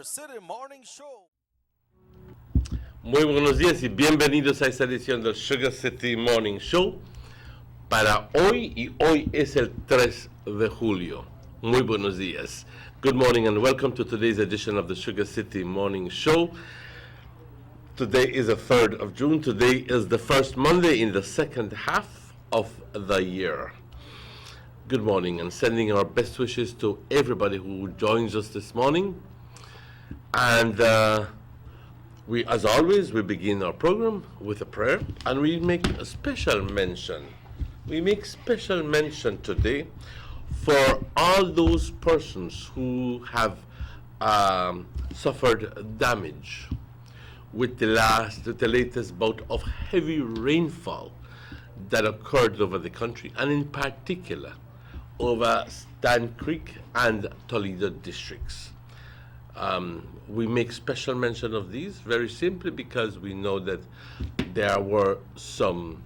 Sugar City Morning Show. Muy buenos días y bienvenidos a esta edición del Sugar City Morning Show para hoy, y hoy es el 3 de julio. Muy buenos días. Good morning and welcome to today's edition of the Sugar City Morning Show. Today is the 3rd of June. Today is the first Monday in the second half of the year. Good morning and sending our best wishes to everybody who joins us this morning. And we, as always, we begin our program with a prayer, and we make a special mention. We make special mention today for all those persons who have suffered damage with the latest bout of heavy rainfall that occurred over the country, and in particular over Stan Creek and Toledo districts. We make special mention of these very simply because we know that there was some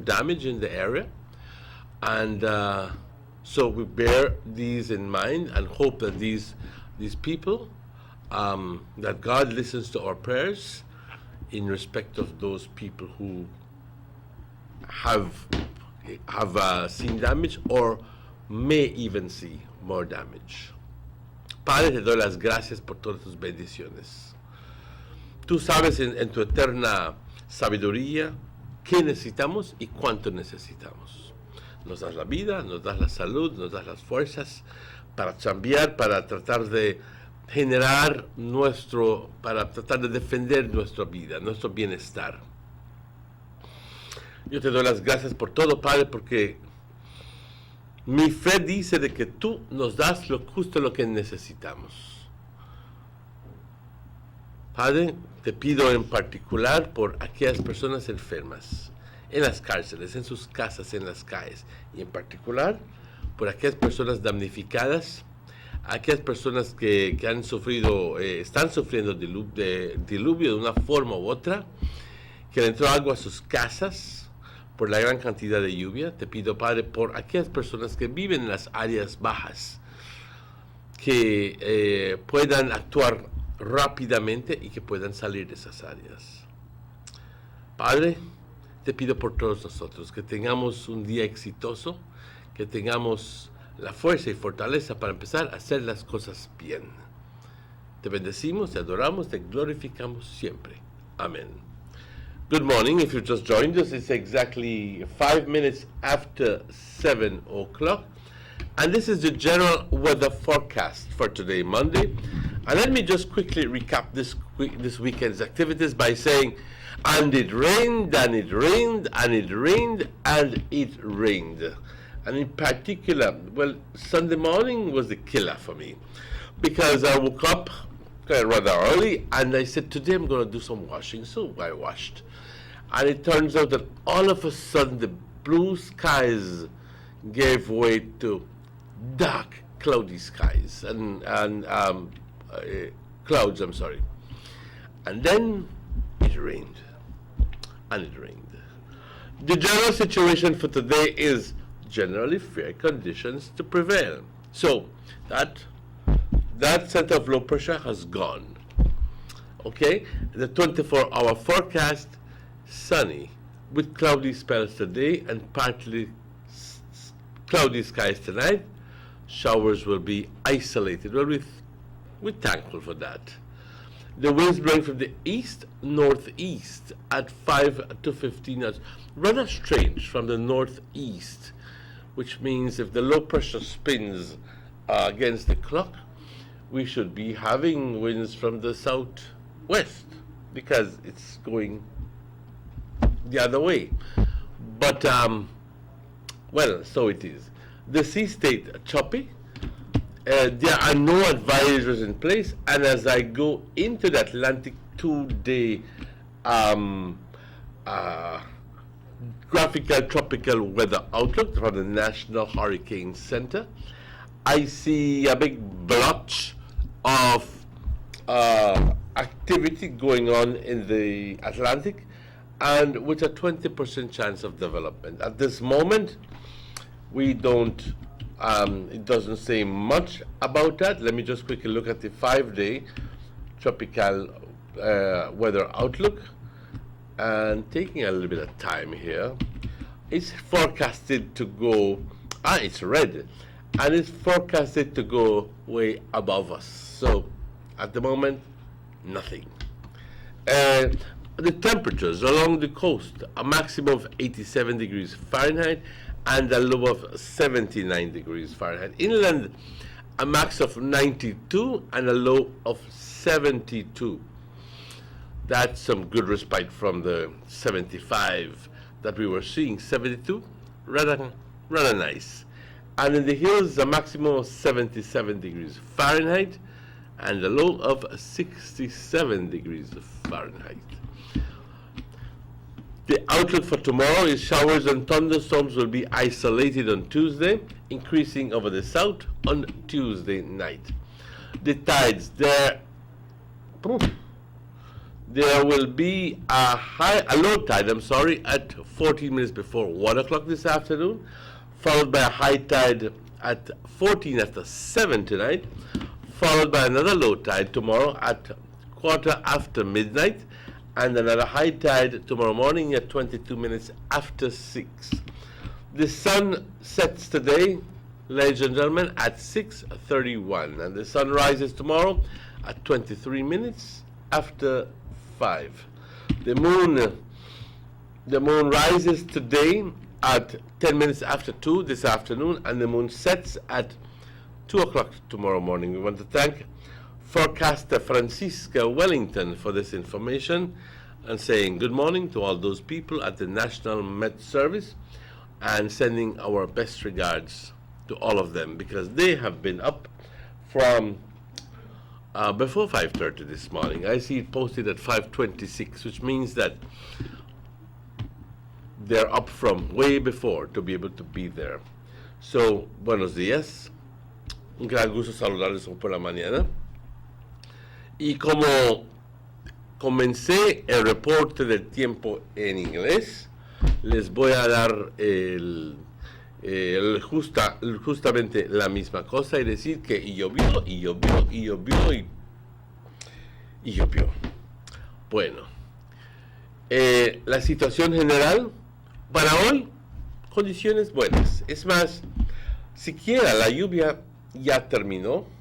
damage in the area, and so we bear these in mind and hope that these people, that God listens to our prayers in respect of those people who have seen damage or may even see more damage. Padre, te doy las gracias por todas tus bendiciones. Tú sabes en tu eterna sabiduría qué necesitamos y cuánto necesitamos. Nos das la vida, nos das la salud, nos das las fuerzas para cambiar, para tratar de generar para tratar de defender nuestra vida, nuestro bienestar. Yo te doy las gracias por todo, Padre, porque mi fe dice de que tú nos das justo lo que necesitamos. Padre, te pido en particular por aquellas personas enfermas, en las cárceles, en sus casas, en las calles, y en particular por aquellas personas damnificadas, aquellas personas que han sufrido, están sufriendo diluvio de una forma u otra, que le entró agua a sus casas por la gran cantidad de lluvia. Te pido, Padre, por aquellas personas que viven en las áreas bajas, que puedan actuar rápidamente y que puedan salir de esas áreas. Padre, te pido por todos nosotros que tengamos un día exitoso, que tengamos la fuerza y fortaleza para empezar a hacer las cosas bien. Te bendecimos, te adoramos, te glorificamos siempre. Amén. Good morning. If you just joined us, it's exactly 5 minutes after 7 o'clock. And this is the general weather forecast for today, Monday. And let me just quickly recap this weekend's activities by saying, and it rained, and it rained, and it rained, and it rained. And in particular, well, Sunday morning was the killer for me, because I woke up rather early, and I said, today I'm going to do some washing, so I washed. And it turns out that all of a sudden the blue skies gave way to dark, cloudy skies, and clouds, I'm sorry. And then it rained, and it rained. The general situation for today is generally fair conditions to prevail. So that center of low pressure has gone. Okay, the 24-hour forecast, sunny with cloudy spells today and partly cloudy skies tonight. Showers will be isolated. Well, we're thankful for that. The winds blowing from the east-northeast at 5 to 15 knots. Rather strange from the northeast, which means if the low pressure spins against the clock, we should be having winds from the southwest because it's going the other way. But, well, so it is. The sea stayed choppy. There are no advisories in place, and as I go into the Atlantic 2-day graphical tropical weather outlook from the National Hurricane Center, I see a big blotch of activity going on in the Atlantic, and with a 20% chance of development. At this moment, we don't It doesn't say much about that. Let me just quickly look at the 5-day tropical weather outlook. And taking a little bit of time here, it's forecasted to go, it's red, and it's forecasted to go way above us. So at the moment, nothing. The temperatures along the coast, a maximum of 87 degrees Fahrenheit and a low of 79 degrees Fahrenheit. Inland, a max of 92 and a low of 72. That's some good respite from the 75 that we were seeing. 72, rather nice. And in the hills, a maximum of 77 degrees Fahrenheit and a low of 67 degrees Fahrenheit. The outlook for tomorrow is showers and thunderstorms will be isolated on Tuesday, increasing over the south on Tuesday night. The tides there will be a low tide, at 14 minutes before 1 o'clock this afternoon, followed by a high tide at 14 after 7 tonight, followed by another low tide tomorrow at quarter after midnight, and another high tide tomorrow morning at 22 minutes after 6. The sun sets today, ladies and gentlemen, at 6:31, and the sun rises tomorrow at 23 minutes after 5. The moon rises today at 10 minutes after 2 this afternoon, and the moon sets at 2 o'clock tomorrow morning. We want to thank forecaster Francisca Wellington for this information and saying good morning to all those people at the National Met Service and sending our best regards to all of them because they have been up from before 5:30 this morning. I see it posted at 5:26, which means that they're up from way before to be able to be there. So, buenos días. Un gran gusto saludarles por la mañana. Y como comencé el reporte del tiempo en inglés, les voy a dar justamente la misma cosa y decir que llovió. Bueno, la situación general para hoy, condiciones buenas. Es más, siquiera la lluvia ya terminó.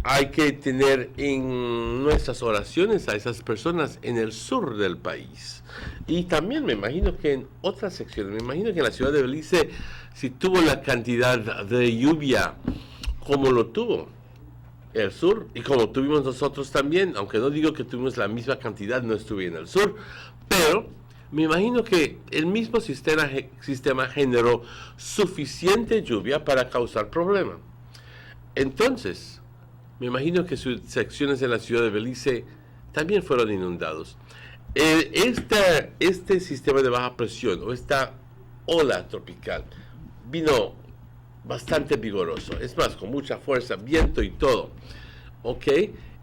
Hay que tener en nuestras oraciones a esas personas en el sur del país. Y también me imagino que en otras secciones, me imagino que en la ciudad de Belice, si tuvo la cantidad de lluvia como lo tuvo el sur, y como tuvimos nosotros también, aunque no digo que tuvimos la misma cantidad, no estuve en el sur, pero me imagino que el mismo sistema generó suficiente lluvia para causar problema. Entonces, me imagino que sus secciones en la ciudad de Belice también fueron inundados. Este sistema de baja presión o esta ola tropical vino bastante vigoroso, es más, con mucha fuerza, viento y todo, ¿ok?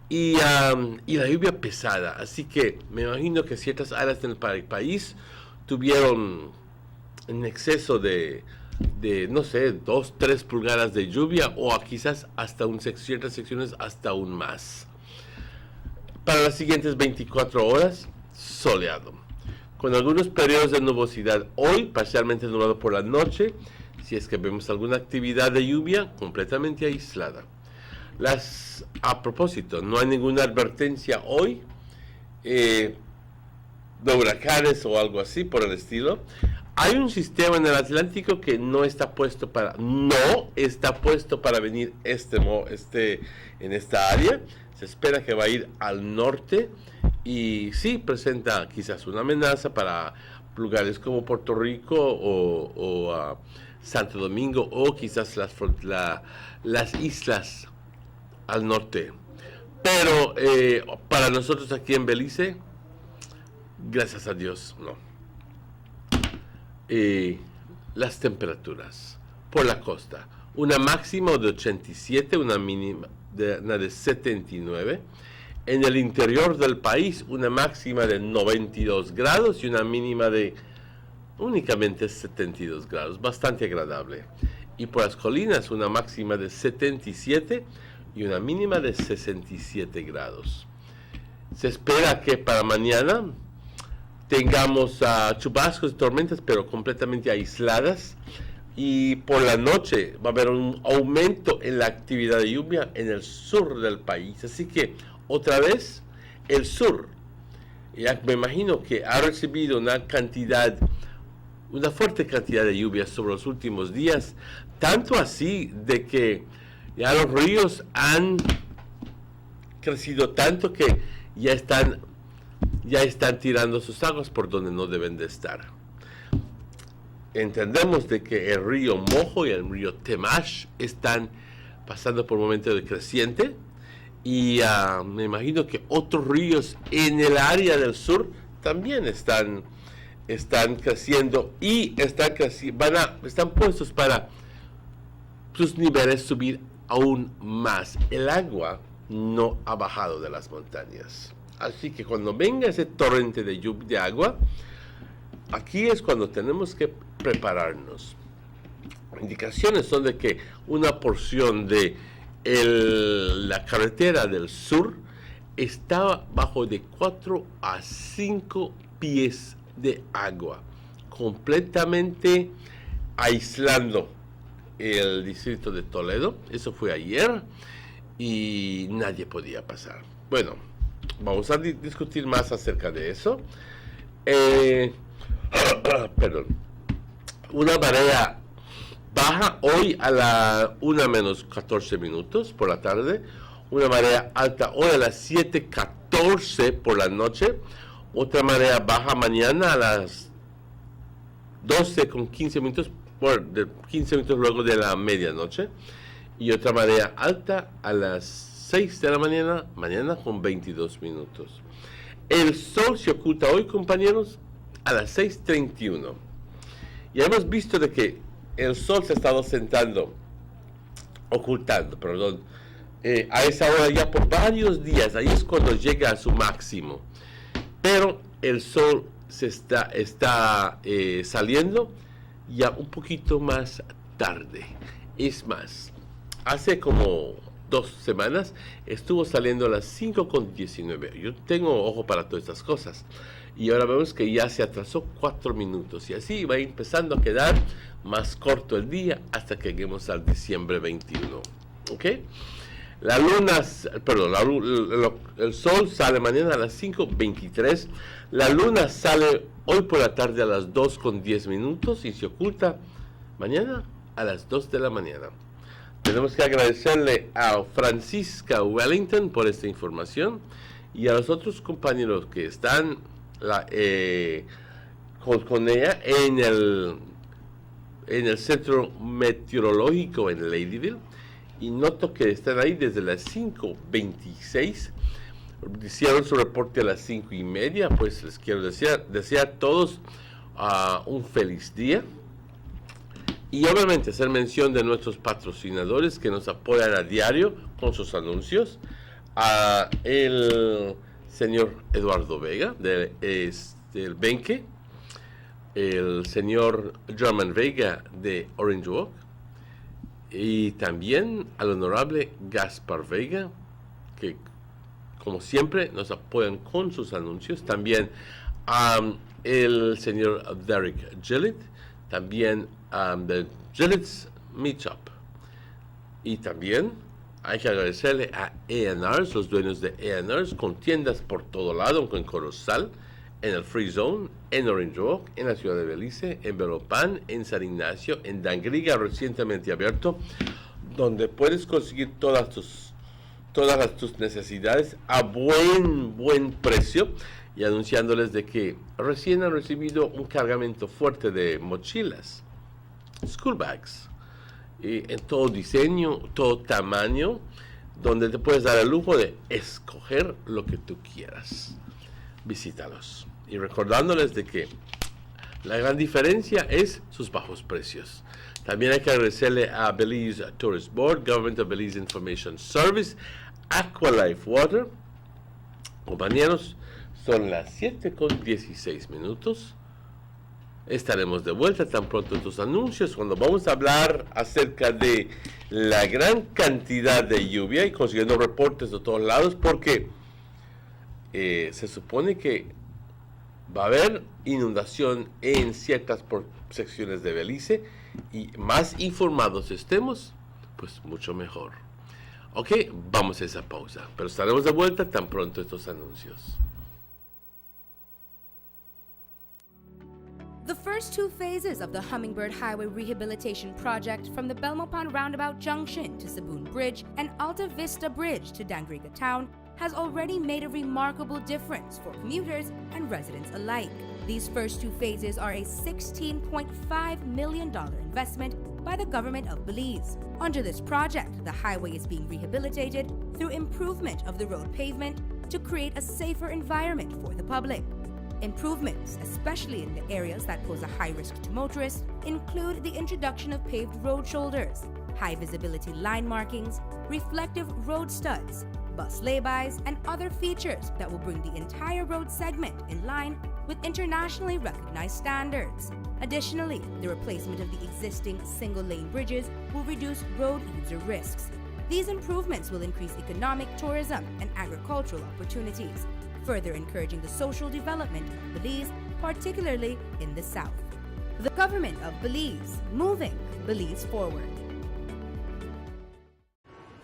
Y la lluvia pesada, así que me imagino que ciertas áreas del país tuvieron en exceso de no sé, 2-3 pulgadas de lluvia o quizás hasta ciertas secciones hasta aún más. Para las siguientes 24 horas, soleado, con algunos periodos de nubosidad hoy, parcialmente nublado por la noche, si es que vemos alguna actividad de lluvia completamente aislada. A propósito, no hay ninguna advertencia hoy de huracanes o algo así por el estilo. Hay un sistema en el Atlántico que no está puesto para venir en esta área. Se espera que va a ir al norte y sí presenta quizás una amenaza para lugares como Puerto Rico o Santo Domingo o quizás las islas al norte. Pero para nosotros aquí en Belice, gracias a Dios, no. Las temperaturas por la costa, una máxima de 87, una mínima de 79. En el interior del país, una máxima de 92 grados y una mínima de únicamente 72 grados, bastante agradable. y por las colinas una máxima de 77 y una mínima de 67 grados. Se espera que para mañana tengamos chubascos y tormentas, pero completamente aisladas. Y por la noche va a haber un aumento en la actividad de lluvia en el sur del país. Así que otra vez el sur, ya me imagino que ha recibido una fuerte cantidad de lluvia sobre los últimos días, tanto así de que ya los ríos han crecido tanto que ya están tirando sus aguas por donde no deben de estar. Entendemos de que el río Mojo y el río Temash están pasando por un momento de creciente, y me imagino que otros ríos en el área del sur también están creciendo y están puestos para sus niveles subir aún más. El agua no ha bajado de las montañas, así que cuando venga ese torrente de agua, aquí es cuando tenemos que prepararnos. Indicaciones son de que una porción de la carretera del sur estaba bajo de 4 a 5 pies de agua, completamente aislando el distrito de Toledo. Eso fue ayer y nadie podía pasar. Bueno, vamos a discutir más acerca de eso. Perdón. Una marea baja hoy a la 1 menos 14 minutos por la tarde. Una marea alta hoy a las 7:14 por la noche. Otra marea baja mañana a las 12:15 minutos, 15 minutos luego de la medianoche. Y otra marea alta a las 6 de la mañana con 22 minutos. El sol se oculta hoy, compañeros, a las 6:31. Y hemos visto de que el sol se ha estado ocultando, a esa hora ya por varios días. Ahí es cuando llega a su máximo. Pero el sol se está saliendo ya un poquito más tarde. Es más, hace como 2 semanas estuvo saliendo a las 5:19. Yo tengo ojo para todas estas cosas. Y ahora vemos que ya se atrasó 4 minutos. Y así va empezando a quedar más corto el día hasta que lleguemos al diciembre 21. ¿Ok? El sol sale mañana a las 5:23. La luna sale hoy por la tarde a las 2:10 minutos y se oculta mañana a las 2 de la mañana. Tenemos que agradecerle a Francisca Wellington por esta información y a los otros compañeros que están con ella en el centro meteorológico en Ladyville. Y noto que están ahí desde las 5:26. Hicieron su reporte a las 5:30. Pues les quiero desear a todos un feliz día. Y obviamente hacer mención de nuestros patrocinadores que nos apoyan a diario con sus anuncios. El señor Eduardo Vega del Benque. El señor German Vega de Orange Walk. Y también al honorable Gaspar Vega, que como siempre nos apoyan con sus anuncios. También el señor Derek Gillett, también de Gillett's Meetup. Y también hay que agradecerle a A&Rs, los dueños de A&Rs, con tiendas por todo lado, en Corozal, en el Free Zone, en Orange Walk, en la ciudad de Belice, en Belopán, en San Ignacio, en Dangriga, recientemente abierto, donde puedes conseguir todas tus necesidades a buen precio, y anunciándoles de que recién han recibido un cargamento fuerte de mochilas, school bags, en todo diseño, todo tamaño, donde te puedes dar el lujo de escoger lo que tú quieras. Visítalos. Y recordándoles de que la gran diferencia es sus bajos precios. También hay que agradecerle a Belize Tourist Board, Government of Belize Information Service, Aqualife Water. Compañeros, son las 7:16 minutos. Estaremos de vuelta tan pronto estos anuncios cuando vamos a hablar acerca de la gran cantidad de lluvia y consiguiendo reportes de todos lados porque se supone que va a haber inundación en ciertas secciones de Belice y más informados estemos, pues mucho mejor. Ok, vamos a esa pausa, pero estaremos de vuelta tan pronto estos anuncios. The first two phases of the Hummingbird Highway Rehabilitation Project from the Belmopan Roundabout Junction to Saboon Bridge and Alta Vista Bridge to Dangriga Town has already made a remarkable difference for commuters and residents alike. These first two phases are a $16.5 million investment by the government of Belize. Under this project, the highway is being rehabilitated through improvement of the road pavement to create a safer environment for the public. Improvements, especially in the areas that pose a high risk to motorists, include the introduction of paved road shoulders, high visibility line markings, reflective road studs, bus laybys, and other features that will bring the entire road segment in line with internationally recognized standards. Additionally, the replacement of the existing single-lane bridges will reduce road user risks. These improvements will increase economic, tourism, and agricultural opportunities, further encouraging the social development of Belize, particularly in the south. The government of Belize, moving Belize forward.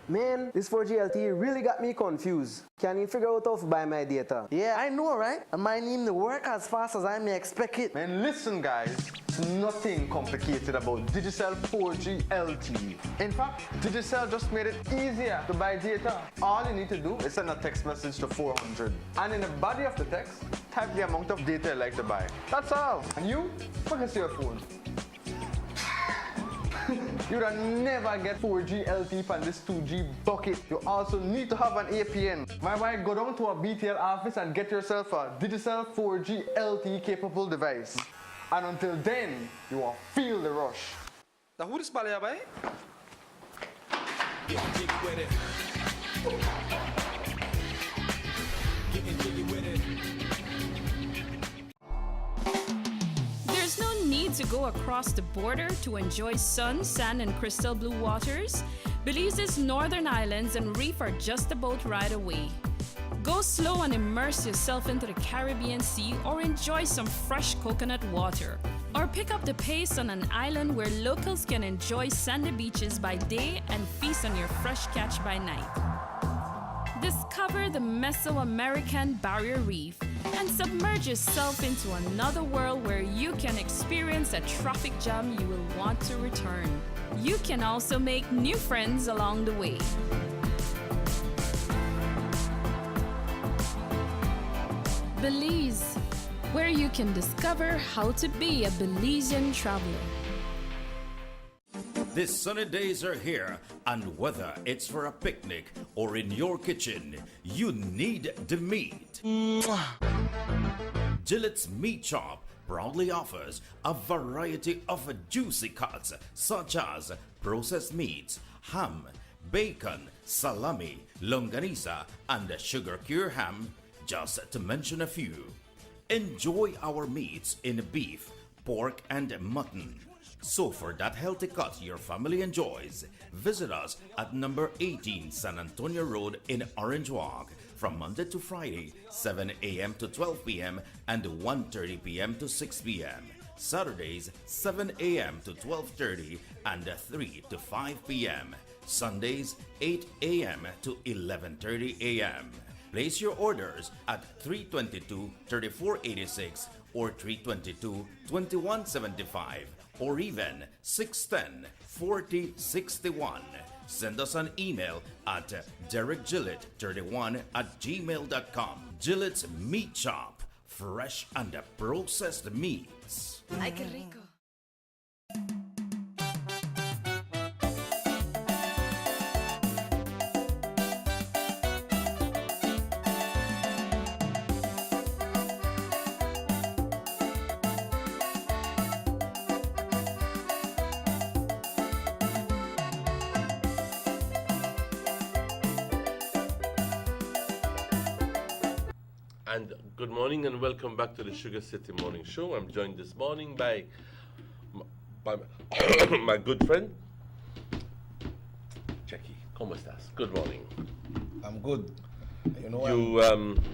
Man, this 4G LTE really got me confused. Can you figure out how to buy my data? Yeah, I know, right? And mine need to work as fast as I may expect it. Man, listen guys, it's nothing complicated about Digicel 4G LTE. In fact, Digicel just made it easier to buy data. All you need to do is send a text message to 400. And in the body of the text, type the amount of data you like to buy. That's all. And you, focus your phone. You'd never get 4G LTE from this 2G bucket. You also need to have an APN. My wife, go down to a BTL office and get yourself a Digicel 4G LTE capable device. And until then, you will feel the rush. Now who this bally by? Getting jiggy with it. Getting jiggy with it. There's no need to go across the border to enjoy sun, sand, and crystal blue waters. Belize's northern islands and reef are just a boat ride away. Go slow and immerse yourself into the Caribbean Sea or enjoy some fresh coconut water. Or pick up the pace on an island where locals can enjoy sandy beaches by day and feast on your fresh catch by night. Discover the Mesoamerican Barrier Reef and submerge yourself into another world where you can experience a traffic jam you will want to return. You can also make new friends along the way. Belize, where you can discover how to be a Belizean traveler. These sunny days are here, and whether it's for a picnic or in your kitchen, you need the meat. Gillette's Meat Shop proudly offers a variety of juicy cuts such as processed meats, ham, bacon, salami, longanisa, and sugar cure ham, just to mention a few. Enjoy our meats in beef, pork, and mutton. So for that healthy cut your family enjoys, visit us at number 18 San Antonio Road in Orange Walk from Monday to Friday, 7 a.m. to 12 p.m. and 1:30 p.m. to 6 p.m. Saturdays, 7 a.m. to 12:30 and 3 to 5 p.m. Sundays, 8 a.m. to 11:30 a.m. Place your orders at 322-3486 or 322-2175 or even 610-4061. Send us an email at derekgillett31@gmail.com. Gillette's Meat Shop, fresh and processed meats. Ay, qué rico. And good morning and welcome back to the Sugar City Morning Show. I'm joined this morning by my good friend, Jackie. ¿Cómo estás? Good morning. I'm good. You know why?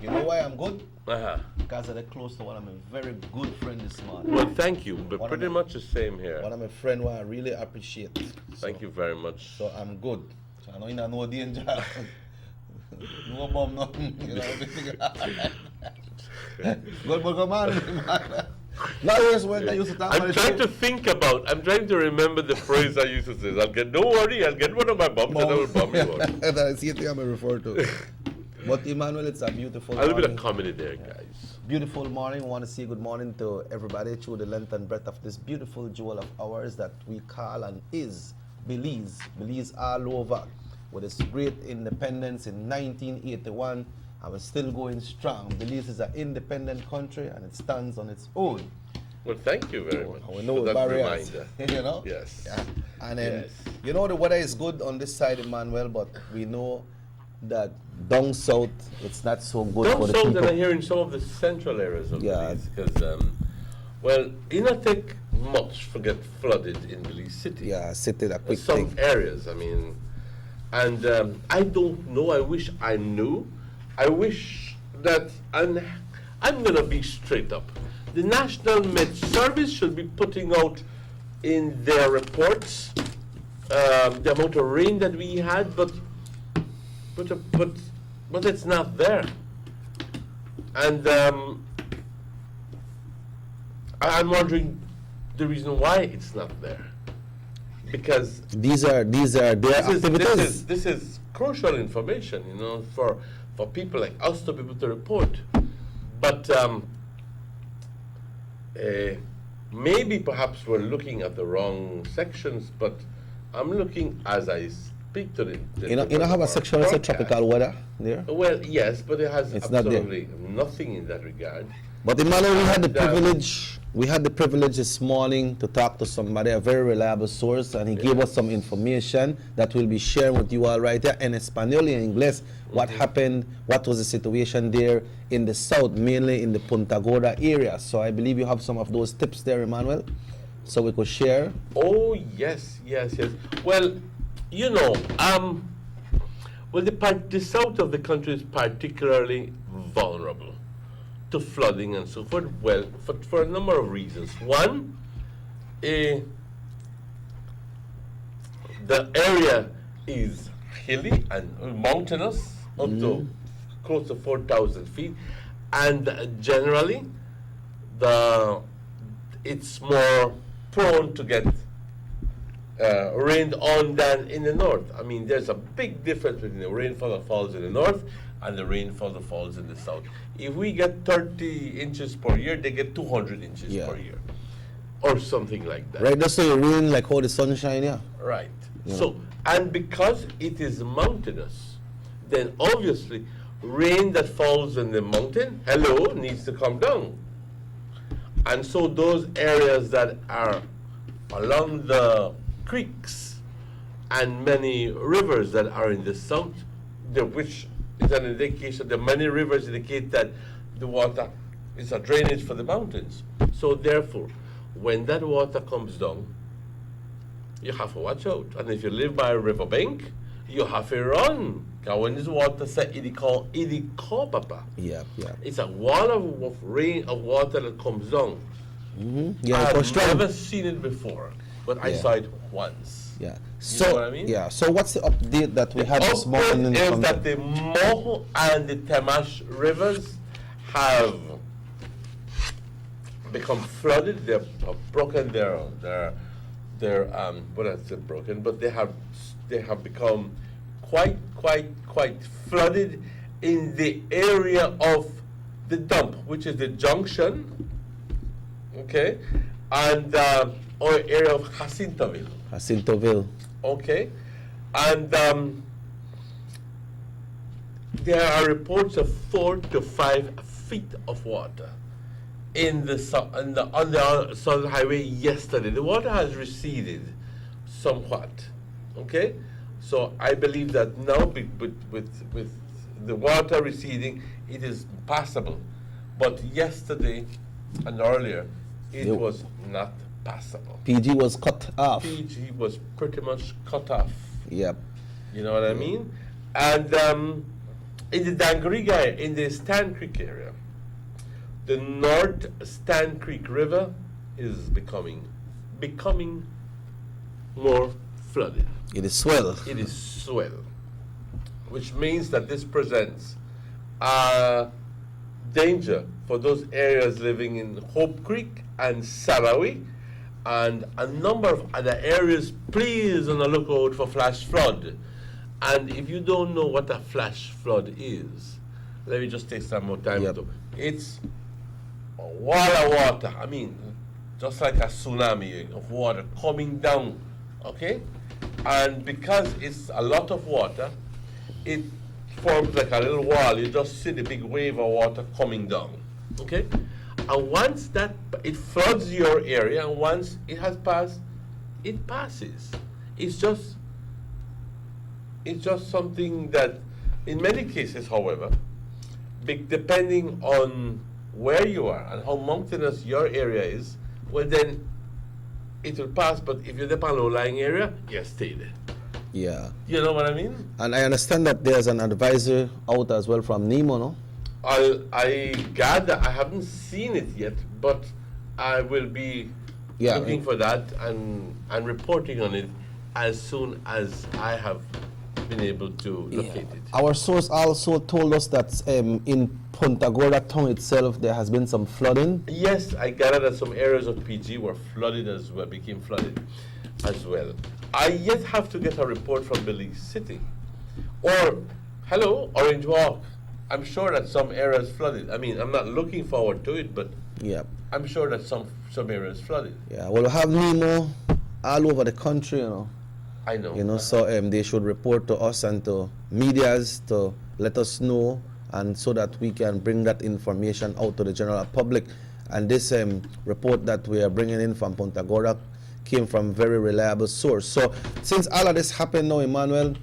You know why I'm good? Because I'm close to one of my very good friend this morning. Well, thank you. But pretty much the same here. One of my friend who I really appreciate. Thank you very much. So I'm good. So I know you're no danger. No bomb, nothing. You know everything. Good, but come on, man. Last when I used to talk I'm trying to think about. I'm trying to remember the phrase I used to say. Don't worry, I'll get one of my bombs and I will bomb you one. That's the thing I'm referring to. But Emmanuel, it's a beautiful morning. A little bit of comedy there, guys. Beautiful morning. We want to say good morning to everybody through the length and breadth of this beautiful jewel of ours that we call and is Belize. Belize all over. With its great independence in 1981, and we're still going strong. Belize is an independent country and it stands on its own. Well, thank you very much. We know for that barriers, reminder. you know? Yes. Yeah. And then, Yes. you know, the weather is good on this side, Emmanuel, but we know that down south, it's not so good Down for the south, people. and I hear in some of the central areas of Belize, because, well, it not take much to get flooded in Belize City. Yeah, city, a quick Some thing. areas, I mean, and I don't know. I wish I knew. I wish that, and I'm gonna be straight up. The National Met Service should be putting out in their reports the amount of rain that we had, but it's not there. And I'm wondering the reason why it's not there. Because These are their activities. this is crucial information, you know, for people like us to be able to report. But maybe perhaps we're looking at the wrong sections. But I'm looking as I speak to the You know have a section that says tropical weather there? Well, yes, but it has It's not there. absolutely nothing in that regard. But Emmanuel, we had the And, privilege. We had the privilege this morning to talk to somebody, a very reliable source, and he gave us some information that we'll be sharing with you all right there in Espanol and English. What happened? What was the situation there in the south, mainly in the Punta Gorda area? So I believe you have some of those tips there, Emmanuel, so we could share. Oh yes. Well, you know, well, the south of the country is particularly vulnerable to flooding and so forth. Well, for a number of reasons. One, the area is hilly and mountainous, up to close to 4,000 feet, and generally, it's more prone to get rained on than in the north. I mean, there's a big difference between the rainfall that falls in the north and the rainfall that falls in the south. If we get 30 inches per year, they get 200 inches per year, or something like that. Right, that's so you rain like how the sunshine, yeah. Right. Yeah. So, and because it is mountainous, then obviously rain that falls in the mountain, needs to come down. And so those areas that are along the creeks and many rivers that are in the south, which is an indication, the many rivers indicate that the water is a drainage for the mountains. So therefore, when that water comes down, you have to watch out. And if you live by a riverbank, you have to run. Because when this water says idiko papa, Yeah. it's a wall of rain, of water that comes down. Yeah, it was I've strong. never seen it before, but I Yeah. saw it once. Yeah. You know what I mean? Yeah. So what's the update that we had this morning in the is country? that the Moho and the Temash rivers have become flooded. They have broken their well, I said broken, but they have become quite flooded in the area of the dump, which is the junction, okay, and or area of Jacintoville. okay, and there are reports of 4 to 5 feet of water on the Southern Highway yesterday. The water has receded somewhat, okay? So I believe that now with the water receding, it is passable. But yesterday and earlier, it Yep. was not passable. PG was cut off. PG was pretty much cut off. Yep. You know what I mean? And in the Dangriga, in the Stan Creek area, the North Stan Creek River is becoming more flooded. It is swell. It is swell, which means that this presents a danger for those areas living in Hope Creek and Sarawi and a number of other areas. Please on the lookout for flash flood. And if you don't know what a flash flood is, let me just take some more time. Yep. It's a wall of water. I mean, just like a tsunami of water coming down, okay? And because it's a lot of water, it forms like a little wall. You just see the big wave of water coming down, okay? And once that, it floods your area, and once it has passed, it passes. It's just something that, in many cases, however, depending on where you are and how mountainous your area is, well then it will pass. But if you're in a low-lying area, you stay there. Yeah. You know what I mean? And I understand that there's an advisor out as well from NEMO, no? I gather, I haven't seen it yet, but I will be looking for that and reporting on it as soon as I have been able to locate it. Our source also told us that in Punta Gorda town itself there has been some flooding. Yes, I gather that some areas of PG were flooded as well, became flooded as well. I yet have to get a report from Belize City. Or, hello, Orange Walk. I'm sure that some areas flooded. I mean, I'm not looking forward to it, but Yeah. I'm sure that some areas flooded. Yeah. Well, we have NEMO all over the country, you know. I know. You know, so they should report to us and to medias to let us know, and so that we can bring that information out to the general public. And this report that we are bringing in from Punta Gorda came from very reliable source. So since all of this happened now, Emmanuel,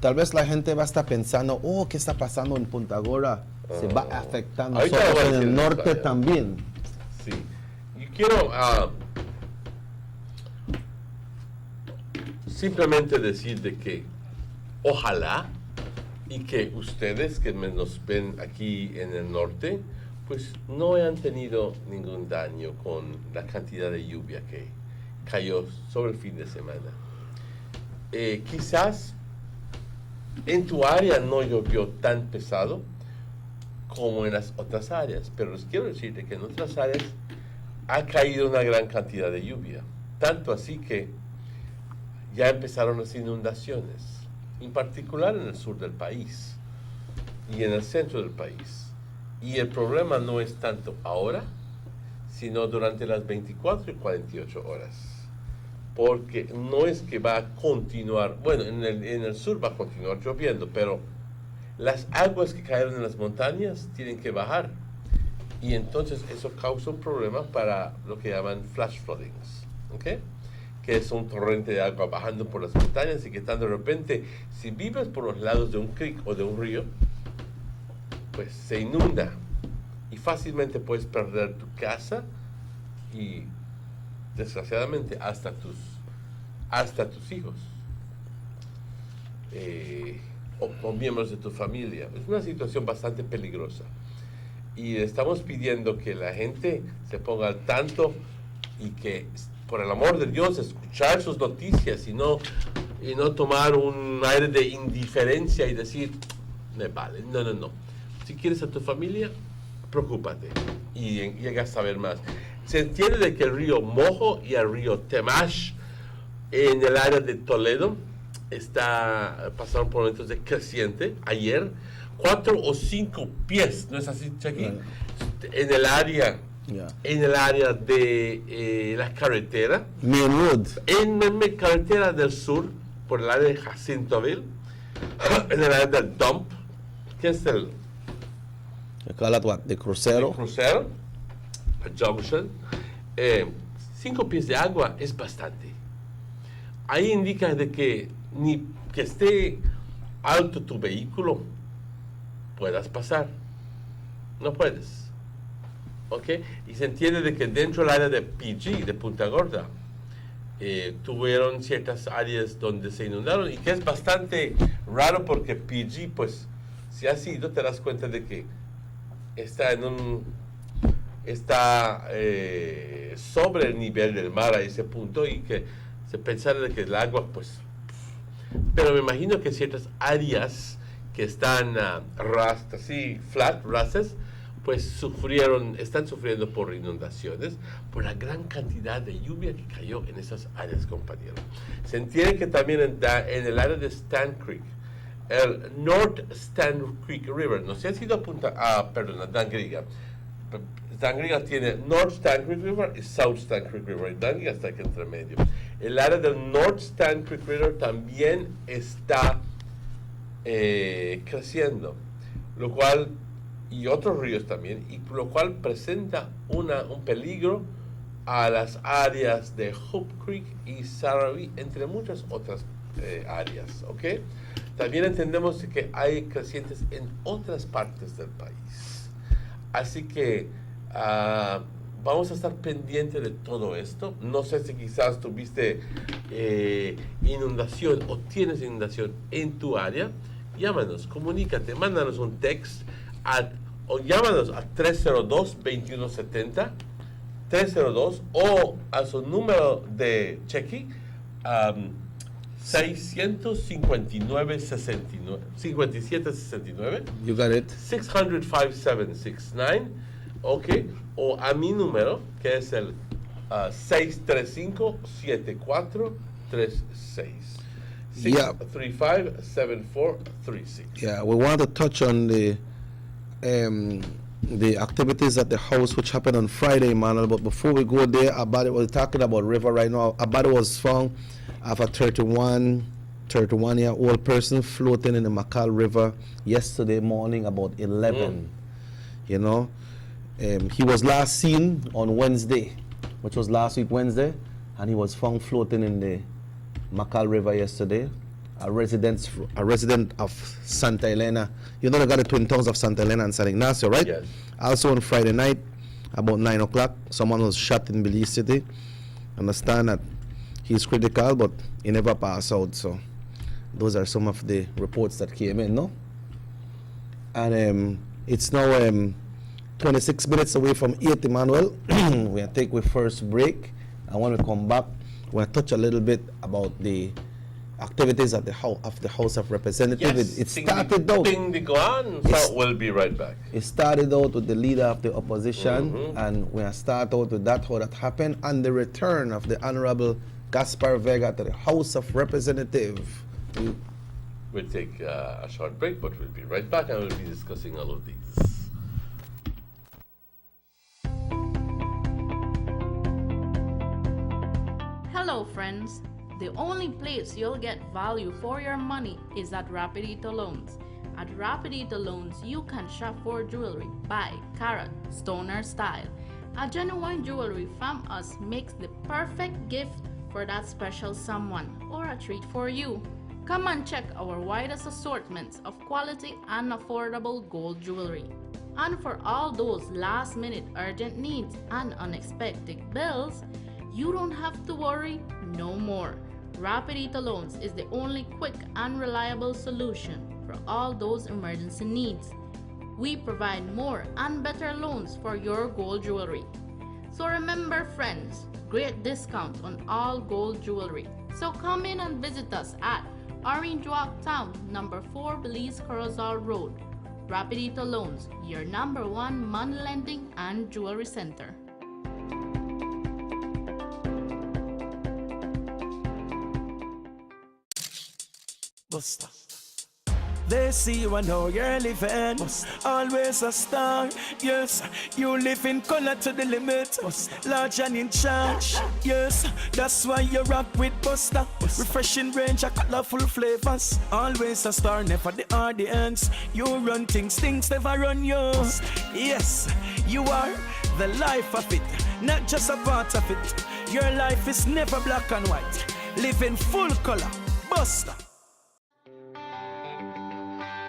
tal vez la gente va a estar pensando, oh, ¿qué está pasando en Punta Gorda? Se va afectando Ahorita nosotros voy a en el decir norte eso, también. Sí. Y quiero simplemente decir de que ojalá y que ustedes que nos ven aquí en el norte, pues no hayan tenido ningún daño con la cantidad de lluvia que cayó sobre el fin de semana. Quizás en tu área no llovió tan pesado como en las otras áreas, pero les quiero decirte que en otras áreas ha caído una gran cantidad de lluvia, tanto así que ya empezaron las inundaciones, en particular en el sur del país y en el centro del país. Y el problema no es tanto ahora, sino durante las 24 y 48 horas. Porque no es que va a continuar, bueno, en el sur va a continuar lloviendo, pero las aguas que cayeron en las montañas tienen que bajar. Y entonces eso causa un problema para lo que llaman flash floodings, ¿ok? Que es un torrente de agua bajando por las montañas y que están de repente, si vives por los lados de un creek o de un río, pues se inunda y fácilmente puedes perder tu casa y desgraciadamente hasta tus hijos o miembros de tu familia. Es una situación bastante peligrosa y estamos pidiendo que la gente se ponga al tanto y que, por el amor de Dios, escuchar sus noticias y no tomar un aire de indiferencia y decir, me vale. No. Si quieres a tu familia, preocúpate y llega a saber más. Se entiende de que el río Mojo y el río Temash en el área de Toledo pasaron por momentos de creciente. Ayer, 4 o 5 pies, ¿no es así, Chucky? En el área de la carretera. En la carretera del sur, por el área de Jacintoville, en el área del Dump, que es el de crucero. Crucero, Junction. 5 pies de agua es bastante. Ahí indica de que ni que esté alto tu vehículo, puedas pasar. No puedes. ¿Ok? Y se entiende de que dentro del área de PG, de Punta Gorda, tuvieron ciertas áreas donde se inundaron y que es bastante raro porque PG, pues, si has ido, te das cuenta de que está sobre el nivel del mar a ese punto y que se pensara de que el agua, pues, pero me imagino que ciertas áreas que están flat, rasas, pues están sufriendo por inundaciones, por la gran cantidad de lluvia que cayó en esas áreas, compañeros. Se entiende que también en el área de Stand Creek, el North Stand Creek River, no sé si ha sido Dangriga. Dangriga tiene North Stand Creek River y South Stand Creek River, y Dangriga está aquí entre medio. El área del North Stand Creek River también está creciendo, lo cual, y otros ríos también, y lo cual presenta un peligro a las áreas de Hope Creek y Sarahville, entre muchas otras áreas, ¿ok? También entendemos que hay crecientes en otras partes del país. Así que vamos a estar pendientes de todo esto. No sé si quizás tuviste inundación o tienes inundación en tu área. Llámanos, comunícate, mándanos un text o llámanos a 302-2170, 302, o a su número de cheque, 659-5769. You got it. 600-5769, ok, o a mi número, que es el 635-7436. Yeah. 635-7436. Yeah, we want to touch on the activities at the house which happened on Friday, Emmanuel. But before we go there, we're talking about river right now. A body was found of a 31-year-old person floating in the Macal River yesterday morning about 11. You know, he was last seen on Wednesday, which was last week Wednesday, and he was found floating in the Macal River yesterday. A resident of Santa Elena. You know, they got the twin towns of Santa Elena and San Ignacio, right? Yes. Also on Friday night, about 9 o'clock, someone was shot in Belize City. Understand that he's critical, but he never passed out. So those are some of the reports that came in, no? And it's now 26 minutes away from 8, Emmanuel. We'll take our first break. And when we come back, we'll touch a little bit about the activities at the House of Representatives. Yes. It started out. So we'll be right back. It started out with the leader of the opposition, and we'll start out with that, how that happened, and the return of the Honorable Gaspar Vega to the House of Representatives. We'll take a short break, but we'll be right back and we'll be discussing all of these. Hello friends, the only place you'll get value for your money is at Rapidito Loans. At Rapidito Loans, you can shop for jewelry by carat, stoner style. A genuine jewelry from us makes the perfect gift for that special someone or a treat for you. Come and check our widest assortments of quality and affordable gold jewelry. And for all those last-minute urgent needs and unexpected bills, you don't have to worry no more. Rapidito Loans is the only quick and reliable solution for all those emergency needs. We provide more and better loans for your gold jewelry. So remember friends, great discounts on all gold jewelry. So come in and visit us at Orange Walk Town, number 4 Belize Corozal Road. Rapidito Loans, your #1 money lending and jewelry center. Buster. They see you and know you're living. Always a star. Yes, you live in color to the limit. Large and in charge. Yes, that's why you rock with Buster. Refreshing range of colorful flavors. Always a star, never the audience. You run things never run you. Yes, you are the life of it, not just a part of it. Your life is never black and white. Live in full color. Buster.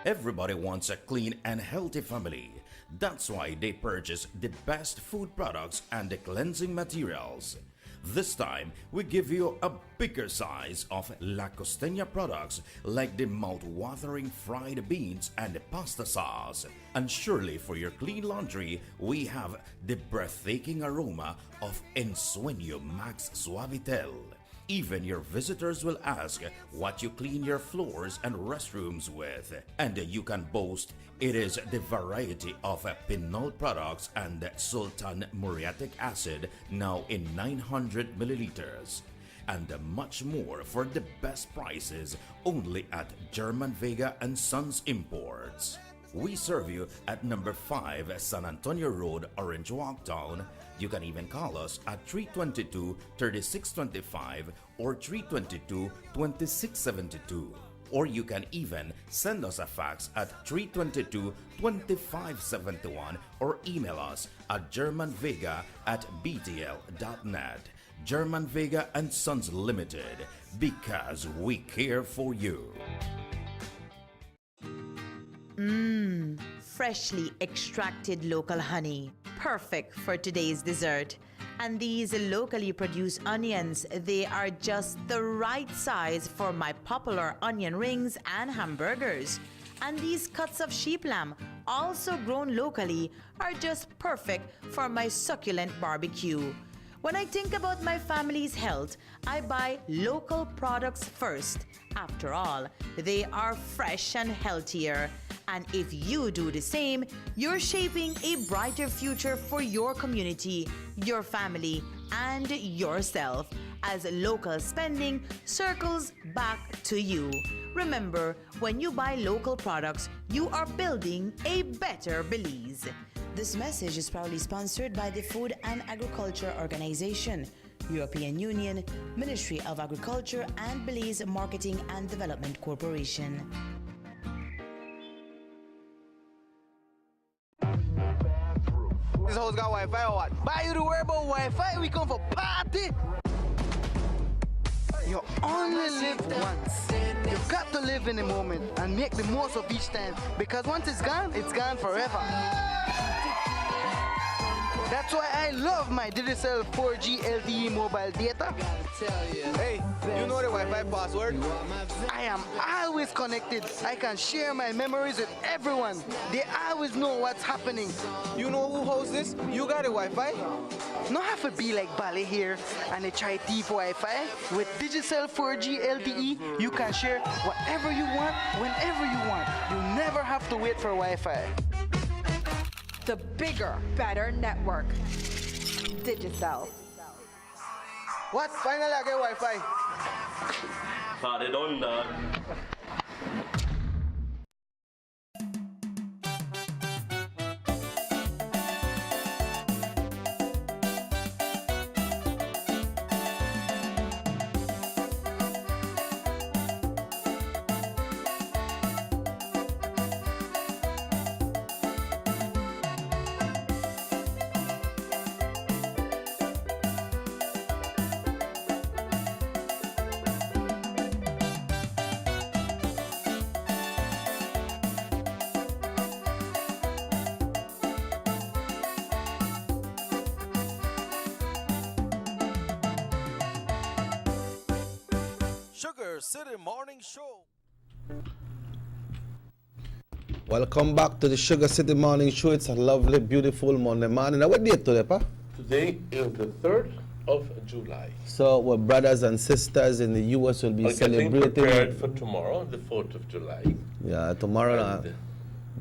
Everybody wants a clean and healthy family. That's why they purchase the best food products and the cleansing materials. This time, we give you a bigger size of La Costeña products like the mouth-watering fried beans and the pasta sauce. And surely for your clean laundry, we have the breathtaking aroma of Ensueño Max Suavitel. Even your visitors will ask what you clean your floors and restrooms with. And you can boast it is the variety of Pinol products and Sultan muriatic acid now in 900 milliliters. And much more for the best prices only at German Vega and Sons Imports. We serve you at number 5 San Antonio Road, Orange Walk Town. You can even call us at 322-3625 or 322-2672. Or you can even send us a fax at 322-2571 or email us at germanvega@btl.net. German Vega and Sons Limited, because we care for you. Freshly extracted local honey, perfect for today's dessert. And these locally produced onions, they are just the right size for my popular onion rings and hamburgers. And these cuts of sheep lamb, also grown locally, are just perfect for my succulent barbecue. When I think about my family's health, I buy local products first. After all, they are fresh and healthier. And if you do the same, you're shaping a brighter future for your community, your family, and yourself, as local spending circles back to you. Remember, when you buy local products, you are building a better Belize. This message is proudly sponsored by the Food and Agriculture Organization, European Union, Ministry of Agriculture, and Belize Marketing and Development Corporation. This house got Wi-Fi or what? Buy you to worry about Wi-Fi, we come for party! You only live once. You've got to live in the moment and make the most of each time, because once it's gone forever. That's why I love my Digicel 4G LTE mobile data. Hey, you know the Wi-Fi password? I am always connected. I can share my memories with everyone. They always know what's happening. You know who hosts this? You got a Wi-Fi? Not have to be like Bali here and they try thief Wi-Fi. With Digicel 4G LTE, you can share whatever you want, whenever you want. You never have to wait for Wi-Fi. The bigger, better network. Digicel. What? Finally I get Wi-Fi. Thought it on that. Sugar City Morning Show. Welcome back to the Sugar City Morning Show. It's a lovely, beautiful Monday morning. Now, what date today, Pa? Today is the 3rd of July. So, our brothers and sisters in the U.S. will be celebrating. Prepared for tomorrow, the 4th of July. Yeah, tomorrow,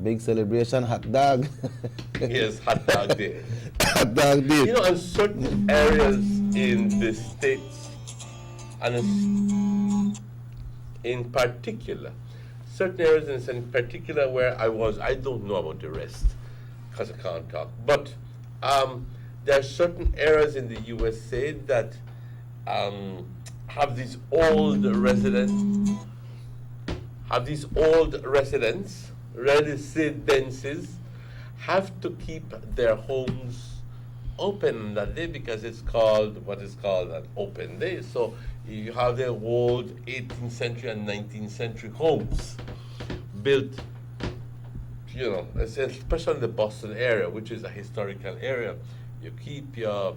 big celebration, hot dog. Yes, hot dog day. Hot dog day. You know, in certain areas in the States, and in particular, certain areas in particular where I was, I don't know about the rest because I can't talk, but there are certain areas in the USA that have these old residents, residences, have to keep their homes open on that day because it's called what is called an open day. So you have their old 18th century and 19th century homes built you know, especially in the Boston area, which is a historical area, you keep your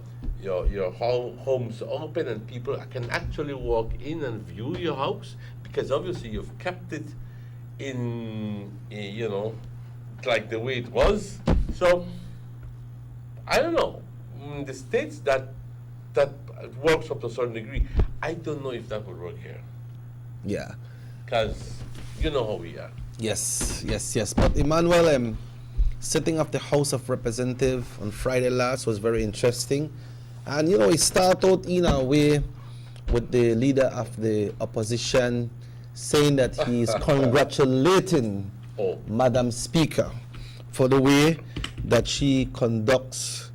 homes open and people can actually walk in and view your house because obviously you've kept it in, you know, like the way it was. So I don't know. In the States that works up to a certain degree. I don't know if that would work here. Yeah. Because you know how we are. Yes. But Emmanuel, sitting of the House of Representatives on Friday last was very interesting. And you know, it started out in a way with the leader of the opposition saying that he is congratulating Madam Speaker for the way that she conducts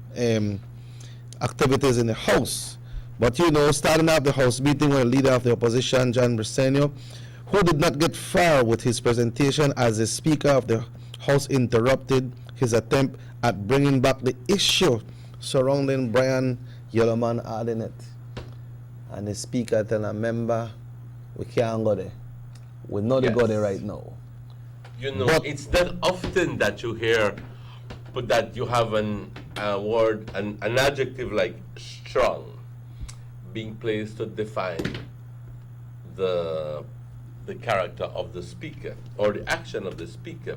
activities in the House. But you know, starting out the House meeting with the leader of the opposition, John Briceño, who did not get far with his presentation as the Speaker of the House interrupted his attempt at bringing back the issue surrounding Brian Yellowman adding it. And the Speaker tell a member, we can't go there. We know they go there right now. You know, it's not often that you hear, but that you have an adjective like strong being placed to define the character of the speaker or the action of the speaker,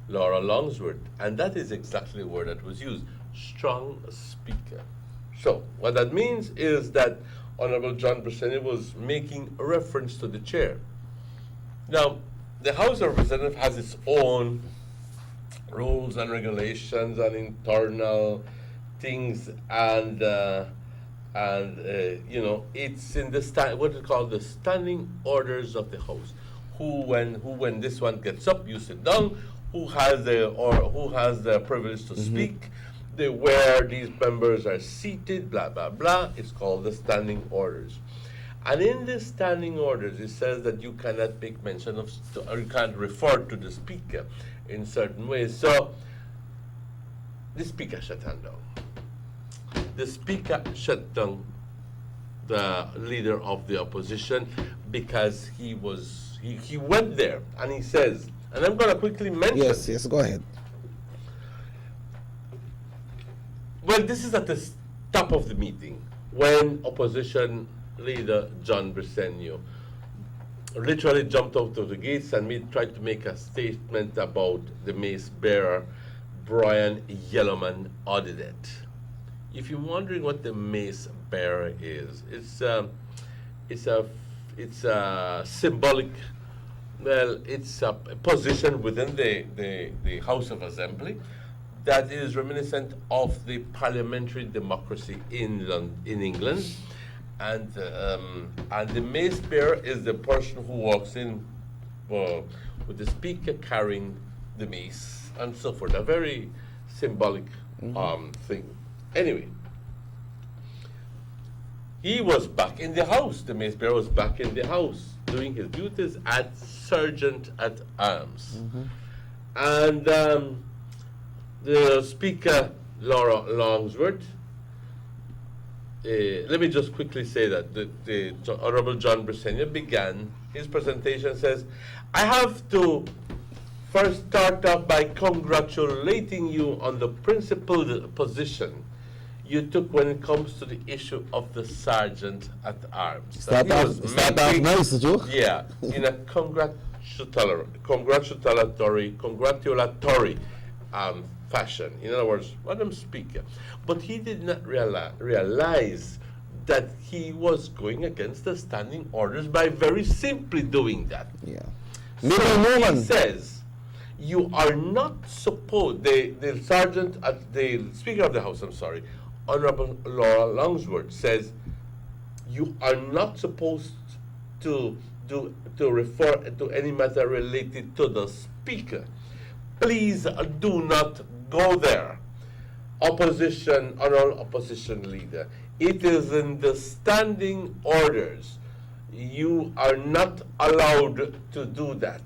Laura Longsworth, and that is exactly the word that was used, strong speaker. So what that means is that Honorable John Briceño was making a reference to the chair. Now, the House of Representatives has its own rules and regulations and internal things, and you know, it's in the what we call the standing orders of the House. Who when this one gets up, you sit down. Who has the privilege to speak? Where these members are seated, blah blah blah. It's called the standing orders. And in the standing orders, it says that you cannot make mention of, or you can't refer to the speaker in certain ways. So the speaker shut him down. The speaker shut down the leader of the opposition because he went there and he says, and I'm going to quickly mention. Yes, go ahead. Well, this is at the top of the meeting when opposition leader John Briceño literally jumped out of the gates and tried to make a statement about the mace bearer Brian Yellowman Audidet. If you're wondering what the mace bearer is, it's a symbolic. Well, it's a position within the House of Assembly that is reminiscent of the parliamentary democracy in England. And the mace bearer is the person who walks in with the speaker carrying the mace and so forth. A very symbolic thing. Anyway, he was back in the House. The mace bearer was back in the House doing his duties as Sergeant at Arms. And the Speaker, Laura Longsworth, let me just quickly say that the Honorable John Briceño began his presentation, says, I have to first start off by congratulating you on the principled position you took when it comes to the issue of the Sergeant at Arms. Start off nice, Joe. Yeah, in a congratulatory fashion. In other words, Madam Speaker. But he did not realize that he was going against the standing orders by very simply doing that. Yeah. So he says, you are not supposed, the Speaker of the House, Honorable Laura Longsworth says, you are not supposed to refer to any matter related to the Speaker. Please do not go there. Honorable Opposition Leader. It is in the standing orders. You are not allowed to do that.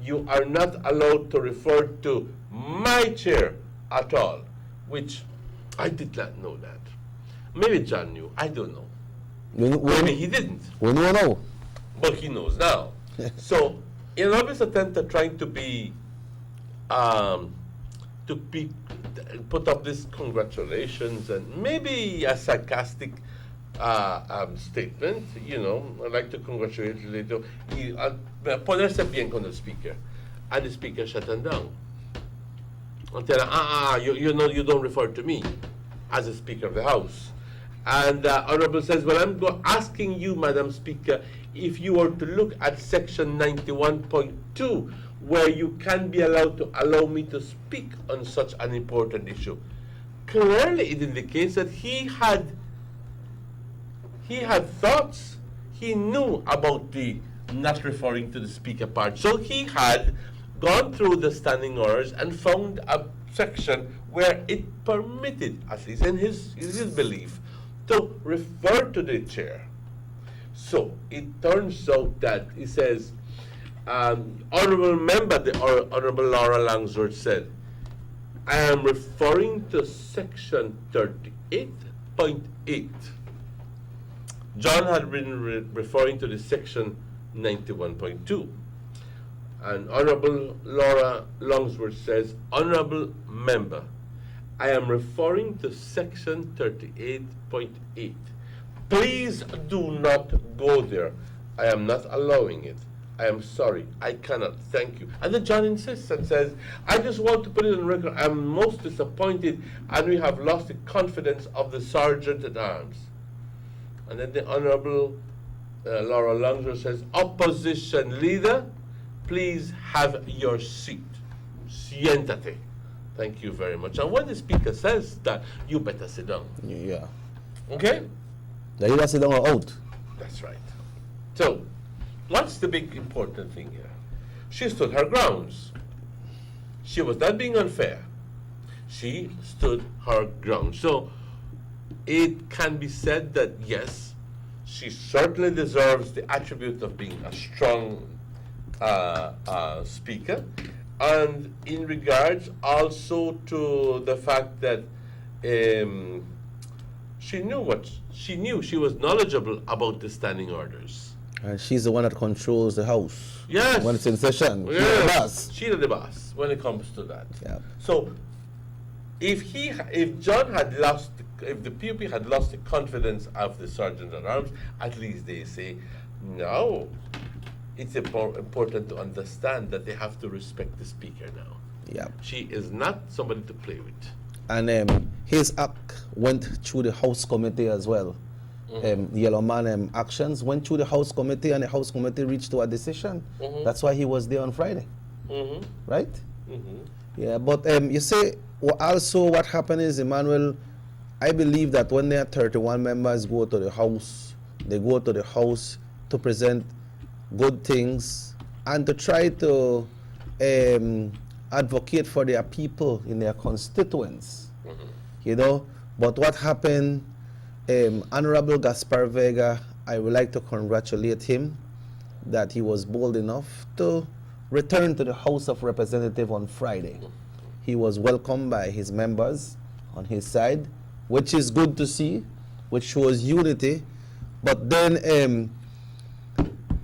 You are not allowed to refer to my chair at all, which I did not know that. Maybe John knew. I don't know. Maybe he didn't. We don't know. But he knows now. So, in an obvious attempt at trying to be to put up this congratulations and maybe a sarcastic statement, you know, I'd like to congratulate you later. Ponerse bien con el speaker. And the speaker shut him down. And tell her, you know, you don't refer to me as a Speaker of the House. And Honorable says, well, I'm asking you, Madam Speaker, if you were to look at section 91.2, where you can be allowed to allow me to speak on such an important issue. Clearly, it indicates that he had thoughts. He knew about the not referring to the speaker part. So he had gone through the standing orders and found a section where it permitted, at least in his belief, to refer to the chair. So it turns out that he says, Honorable Member, the Honorable Laura Langsworth said, I am referring to section 38.8. John had been referring to the section 91.2. And Honorable Laura Langsworth says, Honorable Member, I am referring to section 38.8. Please do not go there. I am not allowing it. I am sorry. I cannot. Thank you. And then John insists and says, I just want to put it on record. I am most disappointed and we have lost the confidence of the Sergeant at Arms. And then the Honorable Laura Langsworth says, Opposition Leader, please have your seat. Siéntate. Thank you very much. And when the Speaker says that, you better sit down. Yeah. Okay? You better sit down or out. That's right. So, what's the big important thing here? She stood her grounds. She was not being unfair. She stood her ground. So, it can be said that yes, she certainly deserves the attribute of being a strong speaker, and in regards also to the fact that she knew she was knowledgeable about the standing orders. And she's the one that controls the House. Yes. When it's in session. Yes. She's the boss. She's the boss when it comes to that. Yeah. So, if John had lost, if the PUP had lost the confidence of the Sergeant at Arms, at least they say, no, it's important to understand that they have to respect the Speaker now. Yeah. She is not somebody to play with. And his act went through the House Committee as well. Yellow Man actions went through the House Committee, and the House Committee reached to a decision. That's why he was there on Friday. Right? Yeah, but you say, also what happened is, Emmanuel, I believe that when there are 31 members go to the House, they go to the House to present good things and to try to advocate for their people in their constituents. You know, but what happened, Honorable Gaspar Vega, I would like to congratulate him that he was bold enough to return to the House of Representatives on Friday. He was welcomed by his members on his side, which is good to see, which shows unity. But then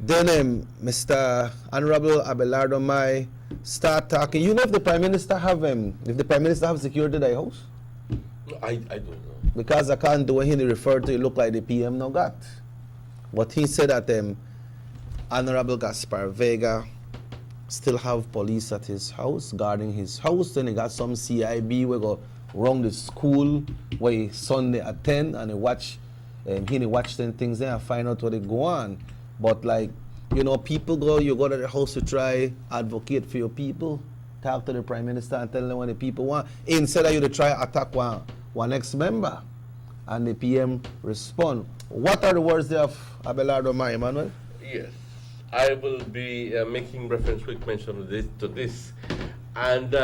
Mr. Honorable Abelardo Mai start talking. You know if the Prime Minister have security at the House? I don't know. Because I can't do what he referred to, it look like the PM no got. But he said that Honorable Gaspar Vega still have police at his house, guarding his house. Then he got some CIB we go around the school where his son they attend, and he watch them things there and find out what they go on. But like, you know, you go to the house to try advocate for your people, talk to the Prime Minister and tell them what the people want, instead of you to try attack one ex-member, and the PM respond. What are the words there of Abelardo Mai, Emmanuel? Yes, I will be making reference, quick mention of this, and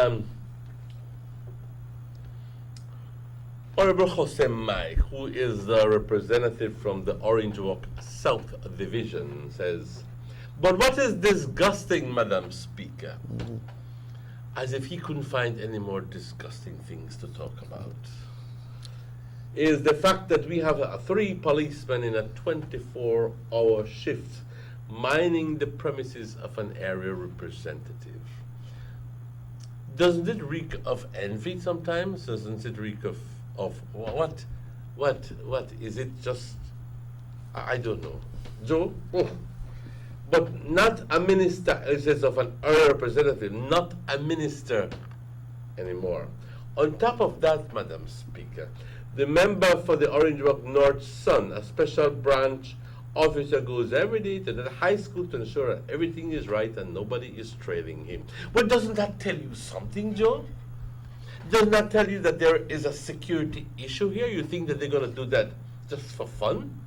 Honorable Jose Mai, who is the representative from the Orange Walk South Division, says, but what is disgusting, Madam Speaker? As if he couldn't find any more disgusting things to talk about, is the fact that we have 3 policemen in a 24-hour shift mining the premises of an area representative. doesn't it reek of envy sometimes? Doesn't it reek of what? What is it? Just I don't know, Joe. Oh. But not a minister, it says of an earl representative, not a minister anymore. On top of that, Madam Speaker, the member for the Orange Walk North Sun, a special branch officer, goes every day to the high school to ensure that everything is right and nobody is trailing him. But doesn't that tell you something, Joe? Doesn't that tell you that there is a security issue here? You think that they're going to do that just for fun?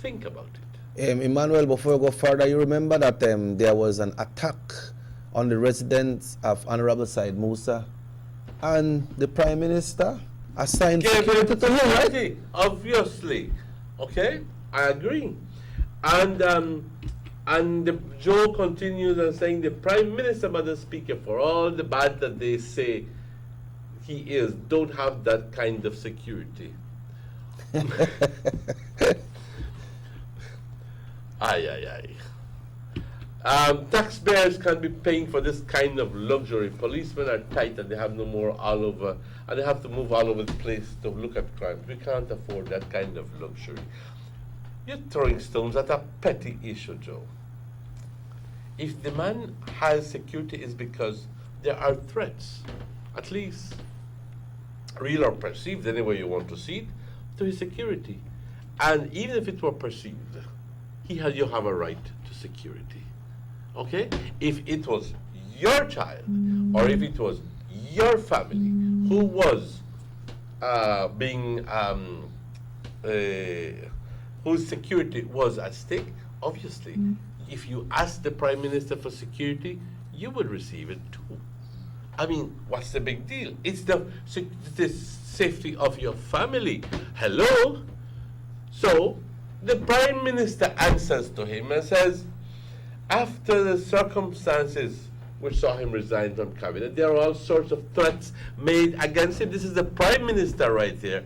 Think about it. Emmanuel, before we go further, you remember that there was an attack on the residence of Honorable Said Musa, and the Prime Minister assigned security to him, right? Obviously. Okay, I agree. And Joe continues and saying the Prime Minister, Madam Speaker, for all the bad that they say he is, don't have that kind of security. Taxpayers can be paying for this kind of luxury. Policemen are tight and they have no more all over, and they have to move all over the place to look at crimes. We can't afford that kind of luxury. You're throwing stones at a petty issue, Joe. If the man has security, it's because there are threats, at least real or perceived, any way you want to see it, to his security. And even if it were perceived, you have a right to security. Okay? If it was your child, or if it was your family who was whose security was at stake, obviously, if you asked the Prime Minister for security, you would receive it too. I mean, what's the big deal? It's the safety of your family. Hello? So, the Prime Minister answers to him and says, after the circumstances which saw him resign from cabinet, there are all sorts of threats made against him. This is the Prime Minister right there,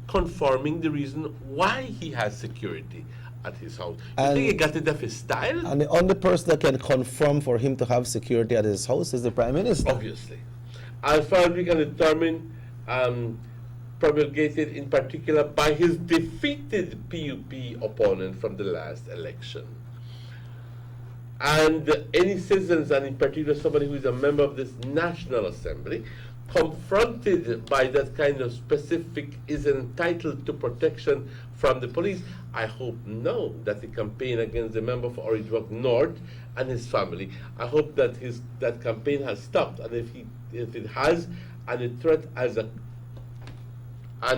confirming the reason why he has security at his house. You think he got it off his style? And the only person that can confirm for him to have security at his house is the Prime Minister. Obviously. As far as we can determine, promulgated in particular by his defeated PUP opponent from the last election. And any citizens, and in particular somebody who is a member of this National Assembly, confronted by that kind of specific, is entitled to protection from the police. I hope now that the campaign against the member for Orange Walk North and his family, I hope that that campaign has stopped, and if it has, and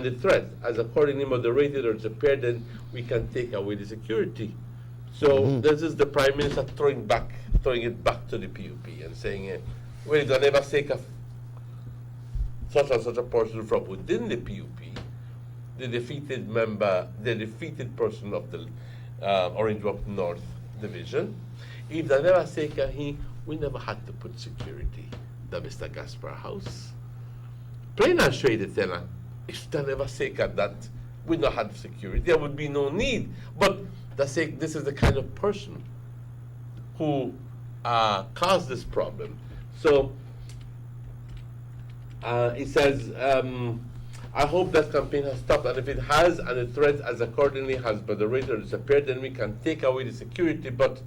the threat as accordingly moderated or disappeared, then we can take away the security. So this is the Prime Minister throwing it back to the PUP and saying, well, don't ever take a such and such a person from within the PUP, the defeated person of the Orange Walk North Division. If they never take we never had to put security at Mr. Gaspar house. Plain and straight, they tell her, if they never take that, we not have security, there would be no need. But this is the kind of person who caused this problem. So it says, I hope that campaign has stopped, and if it has, and the threat as accordingly has moderated or disappeared, then we can take away the security. But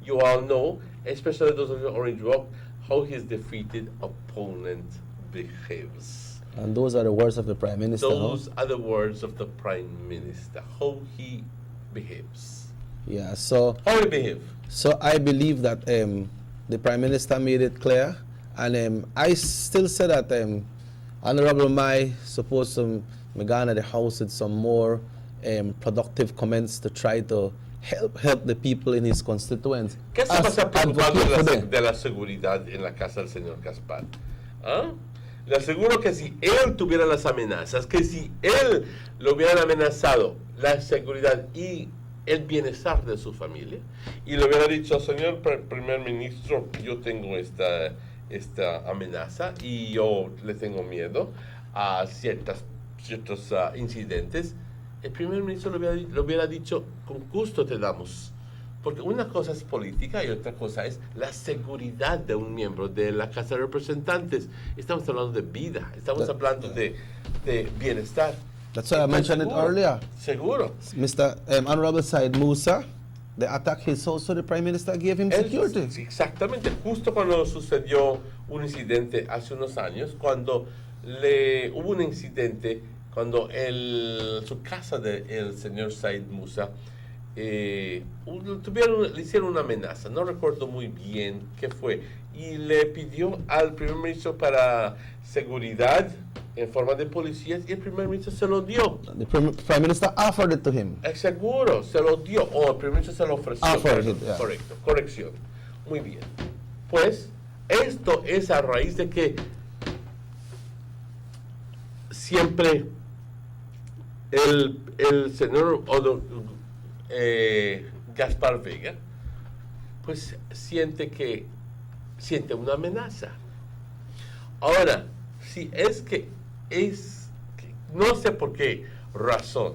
you all know, especially those of you Orange Walk, how his defeated opponent behaves. And those are the words of the Prime Minister. Those are the words of the Prime Minister, how he behaves. Yeah, so how he behave. So I believe that the Prime Minister made it clear, and I still say that Honorable Mai supposed to go the house with some more productive comments to try to help the people in his constituents. ¿Qué se pasa preocupado de la seguridad en la casa del señor Gaspar? ¿Ah? Le aseguro que si él tuviera las amenazas, que si él lo hubieran amenazado la seguridad y el bienestar de su familia, y le hubiera dicho, señor primer ministro, yo tengo esta amenaza y yo le tengo miedo a ciertos incidentes, el primer ministro le hubiera dicho, con gusto te damos Porque una cosa es política y otra cosa es la seguridad de un miembro de la Casa de Representantes. Estamos hablando de vida, estamos hablando de bienestar. That's why I mentioned it earlier. Seguro. Mr. Honorable Said Musa, the attack his house, so the Prime Minister gave him security. Exactamente, justo cuando sucedió un incidente hace unos años, cuando hubo un incidente, cuando su casa del señor Said Musa, le hicieron una amenaza, no recuerdo muy bien qué fue, y le pidió al primer ministro para seguridad en forma de policías y el primer ministro se lo dio. The Prime Minister offered it to him. Seguro, se lo dio, o el primer ministro se lo ofreció. Correcto, corrección. Muy bien. Pues esto es a raíz de que siempre el señor Gaspar Vega pues siente una amenaza. Ahora, si es que no sé por qué razón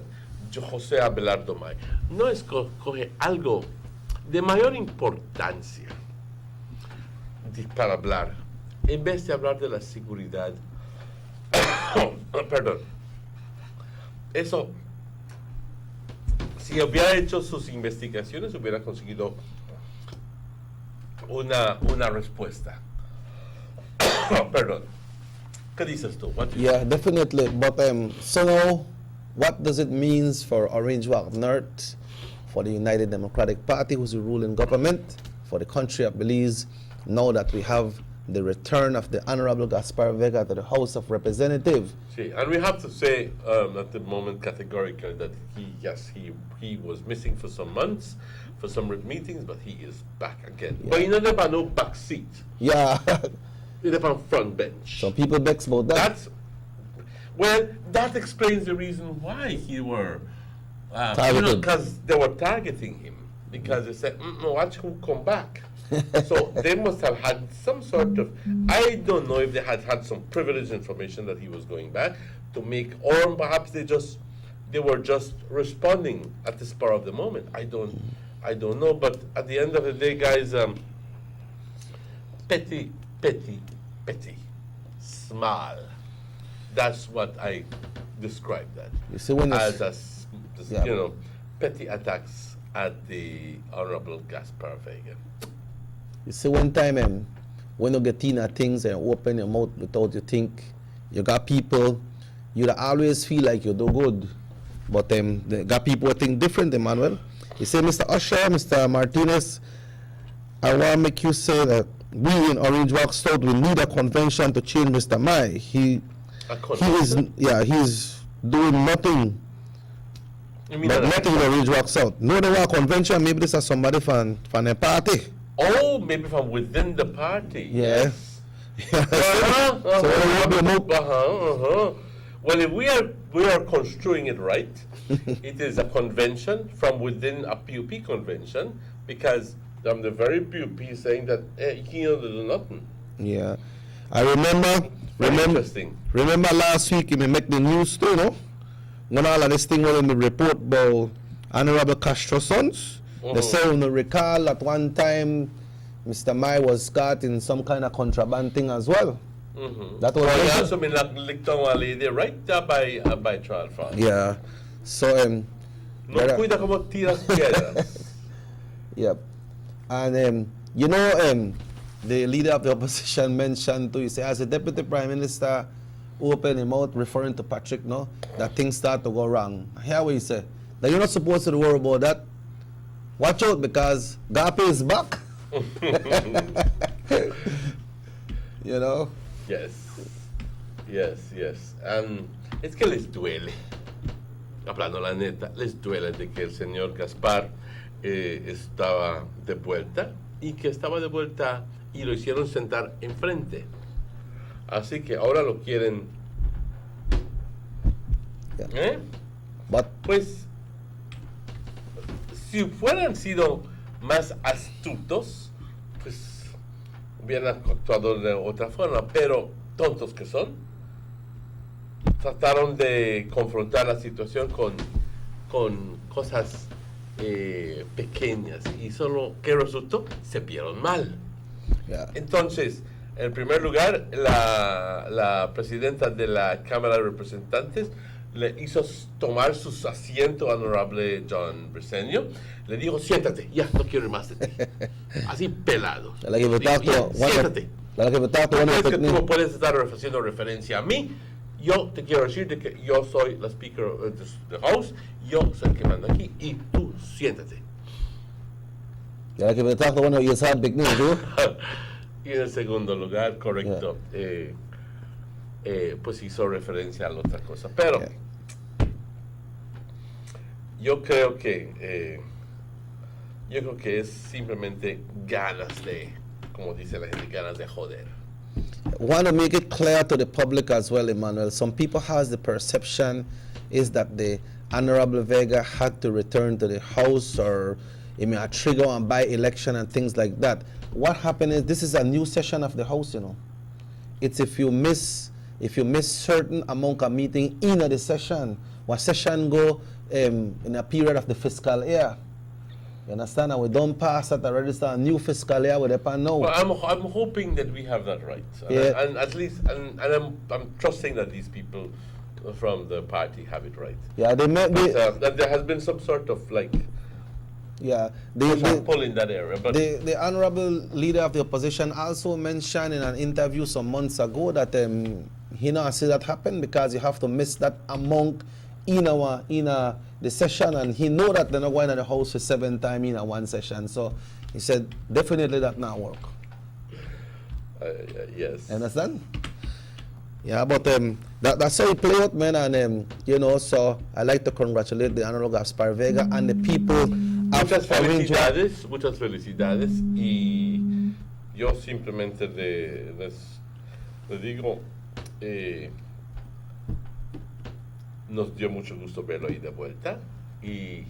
José Abelardo May no escoge algo de mayor importancia para hablar, en vez de hablar de la seguridad. Perdón. Eso, si hubiera hecho sus investigaciones, hubiera conseguido una respuesta. Perdón. ¿Qué dices tú? Yeah, definitely. But so now, what does it mean for Orange Walk North, for the United Democratic Party, who's the ruling government, for the country of Belize, now that we have the return of the Honorable Gaspar Vega to the House of Representatives? See, and we have to say at the moment categorically that he was missing for some months, for some meetings, but he is back again. Yeah. But he never had no back seat. Yeah. He never on front bench. Some people vex about that. That explains the reason why he were targeted. Because they were targeting him, because they said, watch who come back. So they must have had some sort of, I don't know if they had some privileged information that he was going back to make, or perhaps they were just responding at the spur of the moment. I don't know, but at the end of the day, guys, petty, small. That's what I describe that. You see, when as petty attacks at the Honorable Gaspar Vega. You see, one time when you get in things and open your mouth without you think, you got people, you always feel like you do good, but they got people who think different, Emmanuel. You say, Mr. Usher, Mr. Martinez, I want to make you say that we in Orange Walk South, we need a convention to change Mr. Mai. He's doing nothing. Nothing in Orange Walk South. No, they want a convention. Maybe this is somebody from a party. Oh, maybe from within the party. Yes. Well, if we are construing it right, it is a convention from within a PUP convention, because the very PUP saying that he don't do nothing. Yeah, I remember. Interesting. Remember last week he make the news too, no? When all of this thing was in the report about Honorable Castro's sons. They say on the recall at one time Mr. Mai was caught in some kind of contraband thing as well. That was also been licked on a lady right there by trial front. Yeah. So no cuida como tiras piedras. Yep. And the leader of the opposition mentioned too, he said, as the Deputy Prime Minister opened his mouth referring to Patrick, no, that things start to go wrong. Here we say that you're not supposed to worry about that. Watch out, because Gape is back. You know? Yes. Es que les duele, hablando la neta, les duele de que el señor Gaspar estaba de vuelta, y que estaba de vuelta y lo hicieron sentar enfrente. Así que ahora lo quieren. Pues, si hubieran sido más astutos, pues hubieran actuado de otra forma, pero tontos que son, trataron de confrontar la situación con cosas pequeñas. Y solo, ¿qué resultó? Se vieron mal. Entonces, en primer lugar, la presidenta de la Cámara de Representantes le hizo tomar su asiento al honorable John Briceño. Le dijo, siéntate, ya, no quiero más de ti. Así pelado. Siéntate. No es que tú no puedes estar haciendo referencia a mí. Yo te quiero decir de que yo soy la Speaker of the House, yo soy el que manda aquí, y tú siéntate. Y en el segundo lugar, correcto, pues hizo referencia a la otra cosa. Pero yo creo que es simplemente ganas de, como dice la gente, ganas de joder. I want to make it clear to the public as well, Emmanuel. Some people has the perception is that the Honorable Vega had to return to the House or a trigger and by election and things like that. What happened is this is a new session of the House, you know. It's if you miss certain amount of meeting in the session, what session go in a period of the fiscal year. You understand? And we don't pass that already. Start a new fiscal year with the now. Well, I'm hoping that we have that right, and at least, and I'm trusting that these people from the party have it right. Yeah, that there has been some sort of like. Yeah, pull in that area. But the honorable leader of the opposition also mentioned in an interview some months ago that he not see that happen because you have to miss that amount in the session, and he know that they're not going to the House for 7 times in one session. So he said definitely that not work. Yes. Understand? Yeah, but that's how it play out, man, and you know. So I like to congratulate the Honorable Gaspar Vega and the people. Muchas felicidades, y yo simplemente les digo, nos dio mucho gusto verlo ahí de vuelta, y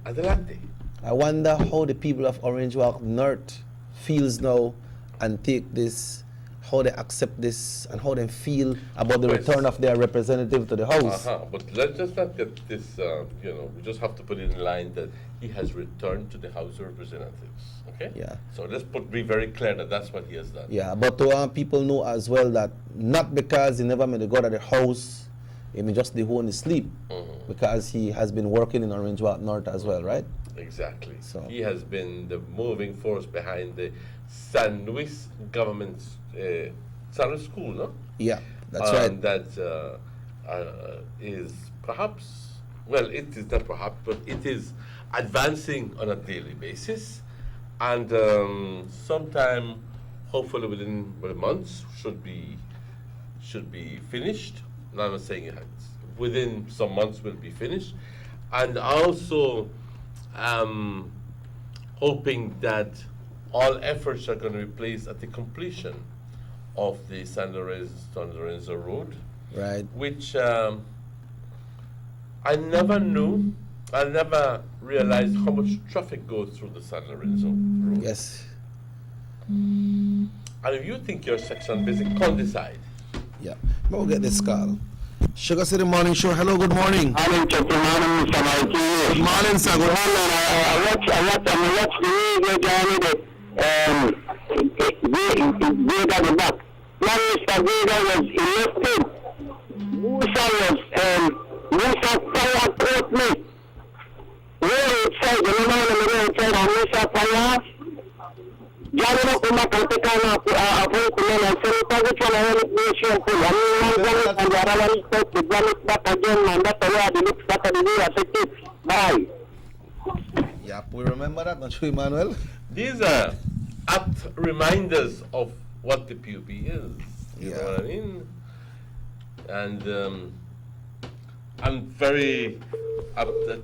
adelante. I wonder how the people of Orange Walk North feels now and take this, how they accept this, and how they feel about the return of their representative to the House. But let's just not get this, we just have to put it in line that he has returned to the House of Representatives, okay? Yeah. So let's be very clear that that's what he has done. Yeah, but to people know as well that not because he never made a go to the House, he may just the whole sleep, because he has been working in Orange Walk North as well, right? Exactly. So he has been the moving force behind the San Luis government, San Luis school, no? Yeah, that's right. And that is perhaps, well, it is not perhaps, but it is advancing on a daily basis, and sometime, hopefully within months, should be finished. Now I'm not saying it within some months will be finished, and also hoping that all efforts are going to be placed at the completion of the San Lorenzo Road, right? Which I never knew, I never realized how much traffic goes through the San Lorenzo Road. Yes. And if you think your section busy, come decide. Yeah. We'll get this call. Sugar City Morning Show. Hello, good morning. Good morning, Mr. Martinez. Good morning, sir. Good morning. I watch the news down Vega the back. When Mr. Vega was elected, Musa Fire caught me. Where outside, the man in the outside, and Musa Fire. Jalo kuma katika na hapo kuna na serikali kwa nation kwa nini and arala iko develop that again and that way the look that the effective. Bye. Yeah, we remember that, not sure, Emmanuel. These are apt reminders of what the PUP is. You know what I mean? And I'm very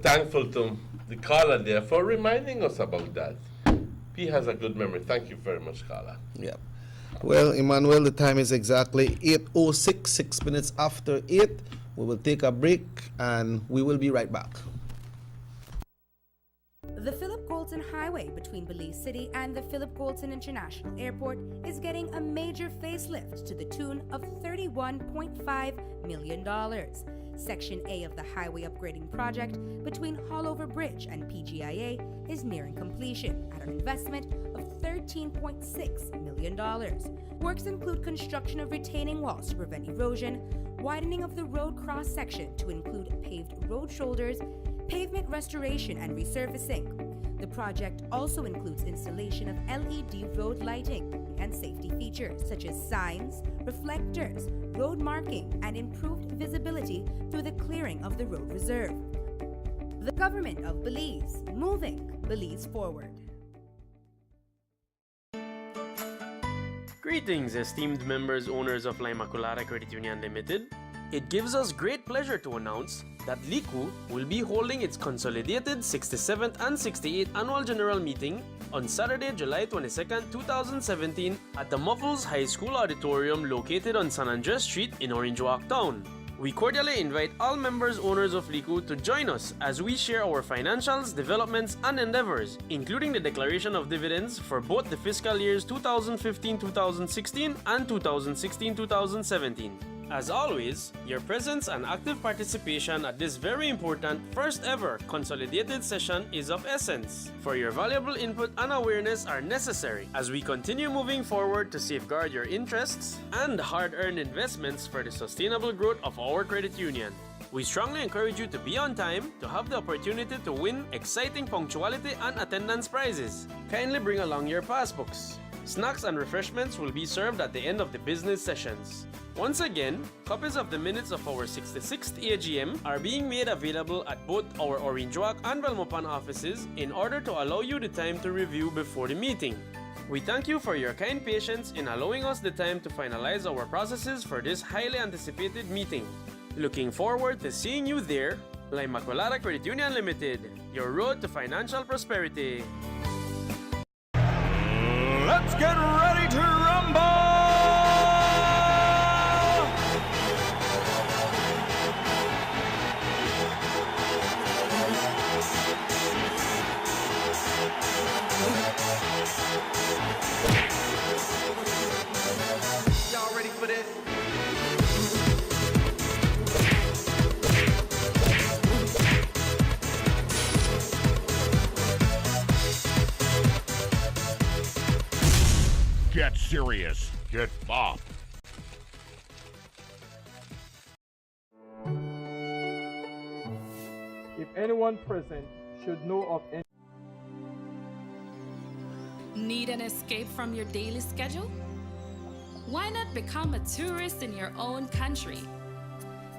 thankful to the caller there for reminding us about that. He has a good memory. Thank you very much, Carla. Yeah. Well, Emmanuel, the time is exactly 8:06, 6 minutes after 8. We will take a break and we will be right back. The Philip Colton Highway between Belize City and the Philip Colton International Airport is getting a major facelift to the tune of $31.5 million. Section A of the highway upgrading project between Haulover Bridge and PGIA is nearing completion at an investment of $13.6 million. Works include construction of retaining walls to prevent erosion, widening of the road cross-section to include paved road shoulders, pavement restoration and resurfacing. The project also includes installation of LED road lighting and safety features such as signs, reflectors, road marking, and improved visibility through the clearing of the road reserve. The government of Belize, moving Belize forward. Greetings, esteemed members, owners of La Immaculata Credit Union Limited. It gives us great pleasure to announce that LICU will be holding its consolidated 67th and 68th Annual General Meeting on Saturday, July 22nd, 2017 at the Muffles High School Auditorium located on San Andres Street in Orange Walk Town. We cordially invite all members owners of LICU to join us as we share our financials, developments, and endeavors, including the declaration of dividends for both the fiscal years 2015-2016 and 2016-2017. As always, your presence and active participation at this very important first ever consolidated session is of essence, for your valuable input and awareness are necessary as we continue moving forward to safeguard your interests and hard-earned investments for the sustainable growth of our credit union. We strongly encourage you to be on time to have the opportunity to win exciting punctuality and attendance prizes. Kindly bring along your passbooks. Snacks and refreshments will be served at the end of the business sessions. Once again, copies of the minutes of our 66th AGM are being made available at both our Orange Walk and Belmopan offices in order to allow you the time to review before the meeting. We thank you for your kind patience in allowing us the time to finalize our processes for this highly anticipated meeting. Looking forward to seeing you there. La Immaculata Credit Union Limited, your road to financial prosperity. Let's get ready to rumble! Y'all ready for this? Get serious. Get bopped. If anyone present should know of any. Need an escape from your daily schedule? Why not become a tourist in your own country?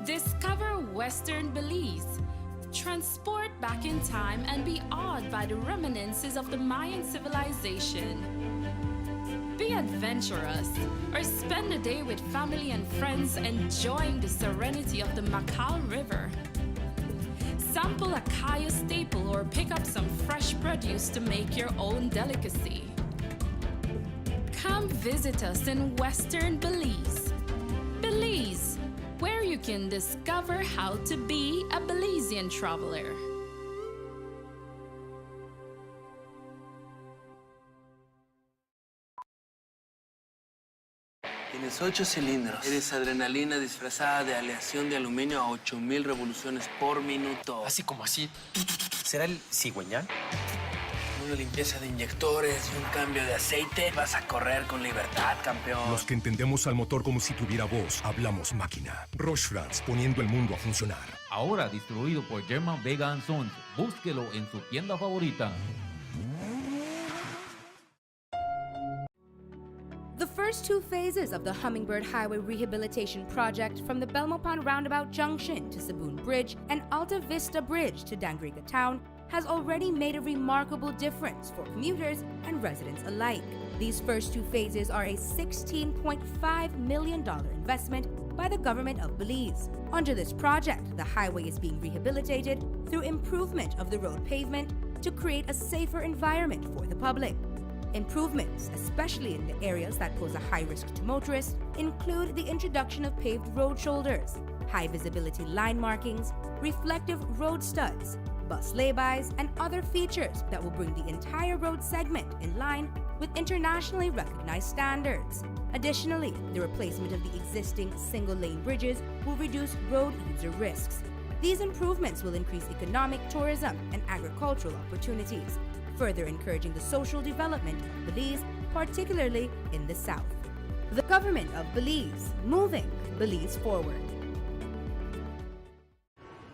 Discover Western Belize. Transport back in time and be awed by the reminiscences of the Mayan civilization. Be adventurous or spend a day with family and friends enjoying the serenity of the Macal River. Sample a Kaya staple or pick up some fresh produce to make your own delicacy. Come visit us in Western Belize. Belize, where you can discover how to be a Belizean traveler. Tienes 8 cilindros. Eres adrenalina disfrazada de aleación de aluminio a 8000 revoluciones por minuto. Así como así. ¿Será el cigüeñal? Una limpieza de inyectores y un cambio de aceite. Vas a correr con libertad, campeón. Los que entendemos al motor como si tuviera voz, hablamos máquina. Roche France, poniendo el mundo a funcionar. Ahora distribuido por German Vega & Sons. Búsquelo en su tienda favorita. The first two phases of the Hummingbird Highway Rehabilitation Project from the Belmopan Roundabout Junction to Saboon Bridge and Alta Vista Bridge to Dangriga Town has already made a remarkable difference for commuters and residents alike. These first two phases are a $16.5 million investment by the government of Belize. Under this project, the highway is being rehabilitated through improvement of the road pavement to create a safer environment for the public. Improvements, especially in the areas that pose a high risk to motorists, include the introduction of paved road shoulders, high visibility line markings, reflective road studs, bus laybys, and other features that will bring the entire road segment in line with internationally recognized standards. Additionally, the replacement of the existing single-lane bridges will reduce road user risks. These improvements will increase economic, tourism, and agricultural opportunities, further encouraging the social development of Belize, particularly in the south. The government of Belize, moving Belize forward.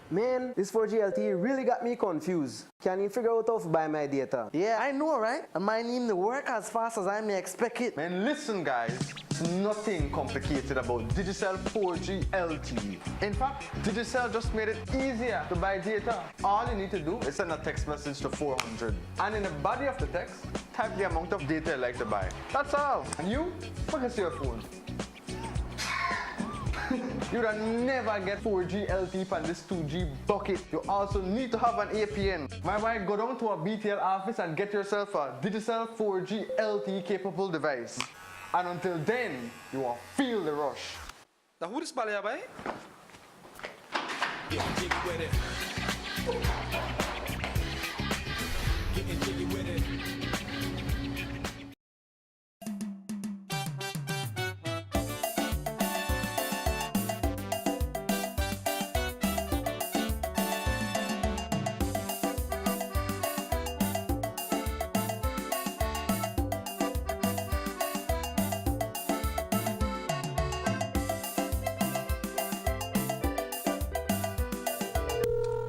Man, this 4G LTE really got me confused. Can you figure out how to buy my data? Yeah, I know, right? And mine even work as fast as I may expect it. Man, listen, guys. It's nothing complicated about Digicel 4G LTE. In fact, Digicel just made it easier to buy data. All you need to do is send a text message to 400. And in the body of the text, type the amount of data you'd like to buy. That's all. And you, focus your phone. You'd never get 4G LTE from this 2G bucket. You also need to have an APN. My boy, go down to a BTL office and get yourself a Digicel 4G LTE capable device. And until then, you will feel the rush. Now who this bally boy? Getting jiggy with it. Getting jiggy with it.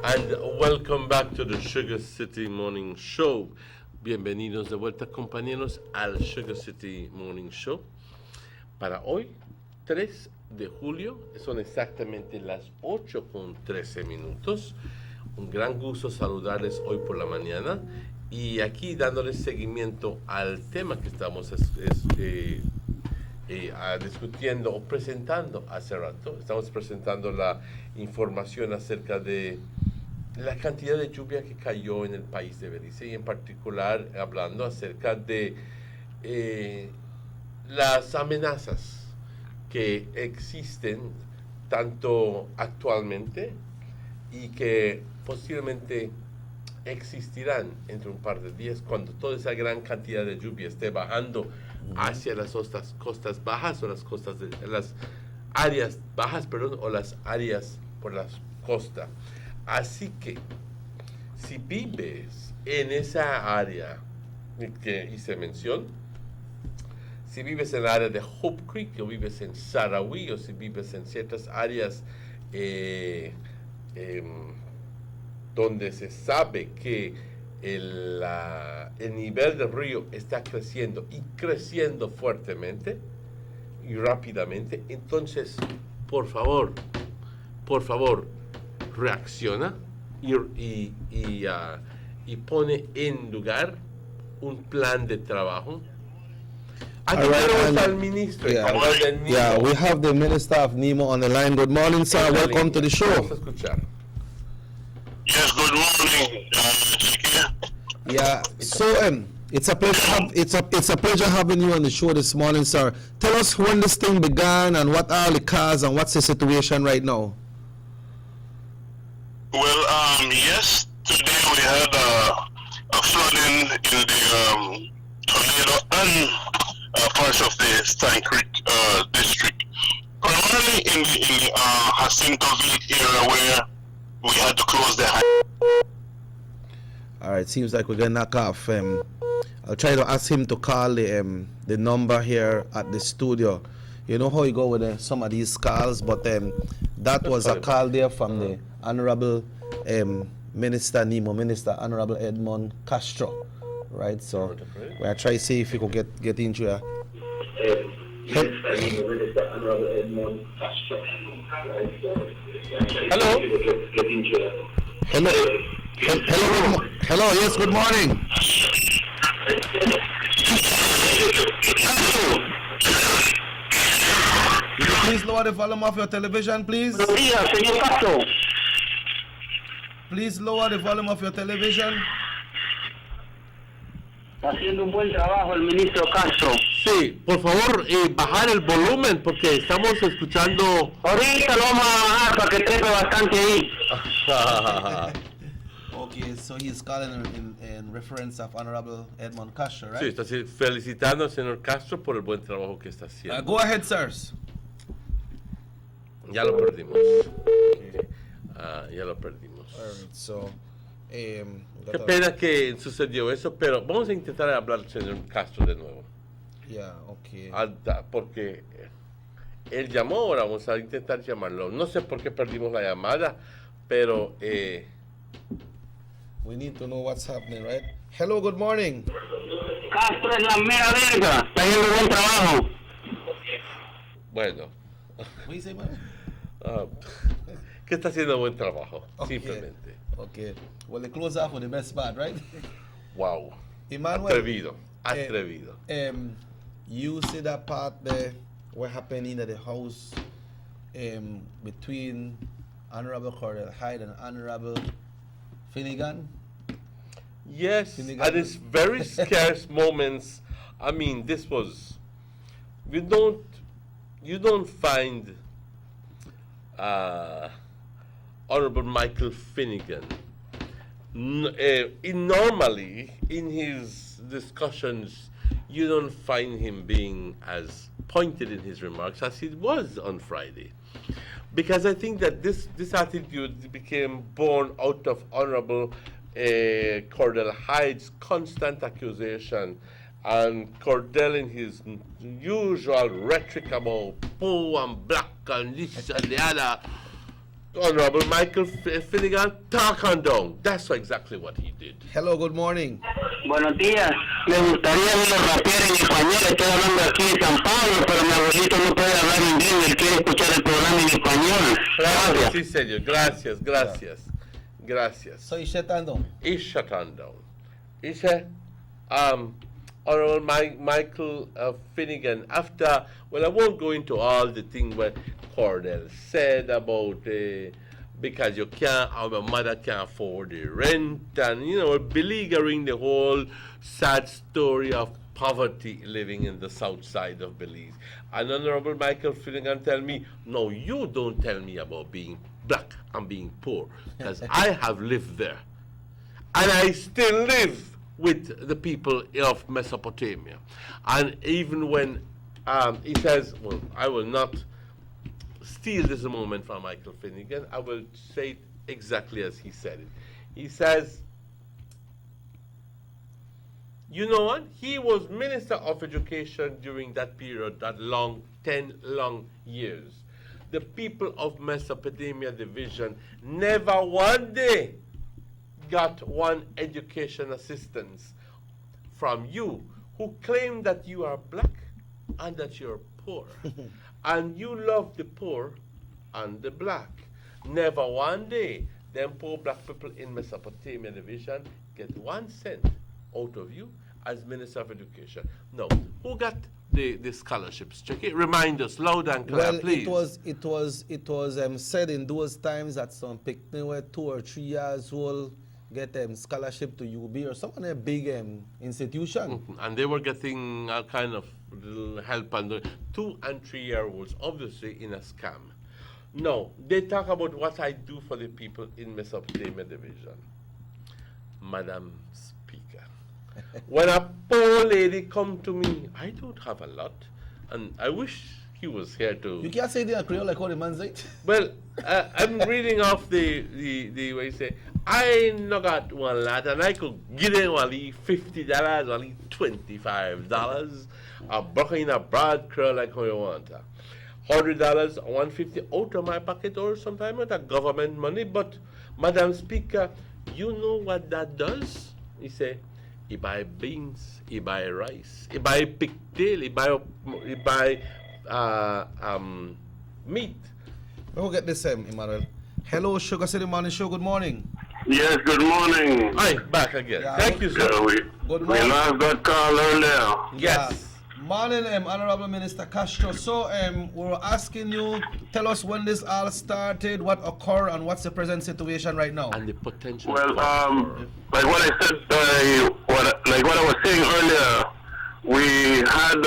And welcome back to the Sugar City Morning Show. Bienvenidos de vuelta, compañeros, al Sugar City Morning Show. Para hoy, 3 de julio, son exactamente las 8:13. Un gran gusto saludarles hoy por la mañana y aquí dándoles seguimiento al tema que estamos discutiendo o presentando hace rato. Estamos presentando la información acerca de la cantidad de lluvia que cayó en el país de Belice y en particular hablando acerca de las amenazas que existen tanto actualmente y que posiblemente existirán entre un par de días cuando toda esa gran cantidad de lluvia esté bajando hacia las costas bajas o las áreas bajas, perdón, o las áreas por la costa. Así que, si vives en esa área que hice mención, si vives en el área de Hope Creek, o vives en Sarawi, o si vives en ciertas áreas donde se sabe que el nivel del río está creciendo y creciendo fuertemente y rápidamente, entonces, por favor, reacciona y pone en lugar un plan de trabajo. All right, al ministro. Yeah, we have the Minister of NEMO on the line. Good morning, sir. Welcome to the show. Yes, good morning, Yeah, so it's a pleasure. It's a pleasure having you on the show this morning, sir. Tell us when this thing began and what are the cause and what's the situation right now. Well, yes, today we had a flooding in the Tornado and parts of the Stein Creek district, primarily in the Jacintoville area where we had to close the highway. All right, seems like we're gonna knock off. I'll try to ask him to call the number here at the studio. You know how you go with some of these calls, but that was a call there from the Honorable Minister NEMO, Minister Honorable Edmond Castro, right? So we're trying to see if we could get into a. Minister Honorable Edmond Castro. Hello. Hello. Yes. Good morning. Will you please lower the volume of your television, please? Please lower the volume of your television. Haciendo un buen trabajo el ministro Castro. Sí, por favor, bajar el volumen porque estamos escuchando. Ahorita lo vamos a bajar para que trepe bastante ahí. Okay, so he's calling in reference of Honorable Edmond Castro, right? Sí, está felicitando al señor Castro por el buen trabajo que está haciendo. Go ahead, sirs. Ya lo perdimos. Ya lo perdimos. All right, so, Qué pena que sucedió eso, pero vamos a intentar hablar al señor Castro de nuevo. Yeah, okay. Porque él llamó, ahora vamos a intentar llamarlo. No sé por qué perdimos la llamada, pero... we need to know what's happening, right? Hello, good morning. Castro es la mera verga. Está haciendo buen trabajo. Bueno. What you say, man? Que está haciendo buen trabajo, Okay. simplemente. Okay. Well, they close off with the best part, right? Wow. Emmanuel. Atrevido. You see that part there, what happened in the house between Honorable Cordell Hyde and Honorable Finnegan? Yes, and it's very scarce moments. I mean, this was, you don't find Honorable Michael Finnegan normally in his discussions. You don't find him being as pointed in his remarks as he was on Friday, because I think that this attitude became born out of Honorable Cordell Hyde's constant accusation, and Cordell in his usual rhetoric about poor and black and this and the other. Honorable Michael Finnegan, talk on down. That's exactly what he did. Hello, good morning. Buenos días. Me gustaría verlo rapear en español. Estoy hablando aquí de San Pablo, pero mi abuelito no puede hablar inglés. Él quiere escuchar el programa en español. Gracias. Sí, señor. Gracias. So he's shut down? He's shut down. He said, Honorable Michael Finnegan, after, well, I won't go into all the things what Cordell said about because you can't, our mother can't afford the rent, and, beleaguering the whole sad story of poverty living in the south side of Belize. And Honorable Michael Finnegan tell me, no, you don't tell me about being black and being poor, because I have lived there. And I still live with the people of Mesopotamia. And even when he says, well, I will not steal this moment from Michael Finnegan, I will say it exactly as he said it. He says, you know what? He was Minister of Education during that period, that 10 long years. The people of Mesopotamia division never one day got one education assistance from you, who claim that you are black and that you're poor. And you love the poor and the black. Never one day them poor black people in Mesopotamia division get 1 cent out of you as Minister of Education. No. Who got the scholarships? Check it. Remind us loud and clear, please. It was said in those times that some picnic were 2 or 3 years old get scholarship to UB or some kind of big institution. And they were getting all kind of little help, and 2 and 3 year olds, obviously in a scam. No, they talk about what I do for the people in Mesopotamia division. Madam Speaker, when a poor lady come to me, I don't have a lot, and I wish he was here to... You can't say they are Creole like how the man said. Well, I'm reading off the way you say, I no got one lot, and I could give them only $50, only $25. A bucket in a broad curl like how you want. $100, $150 out of my pocket, or sometimes with a government money. But, Madam Speaker, you know what that does? He say, he buy beans, he buy rice, he buy pigtail, he buy meat. We'll get this, Emmanuel. Hello, Sugar City Morning Show. Good morning. Yes, good morning. Hi, back again. Thank you, sir. Good We morning. last got call earlier. Yes. Morning, Honorable Minister Castro. So, we're asking you, tell us when this all started, what occurred, and what's the present situation right now. And the potential. Well, like what I said, like what I was saying earlier, we had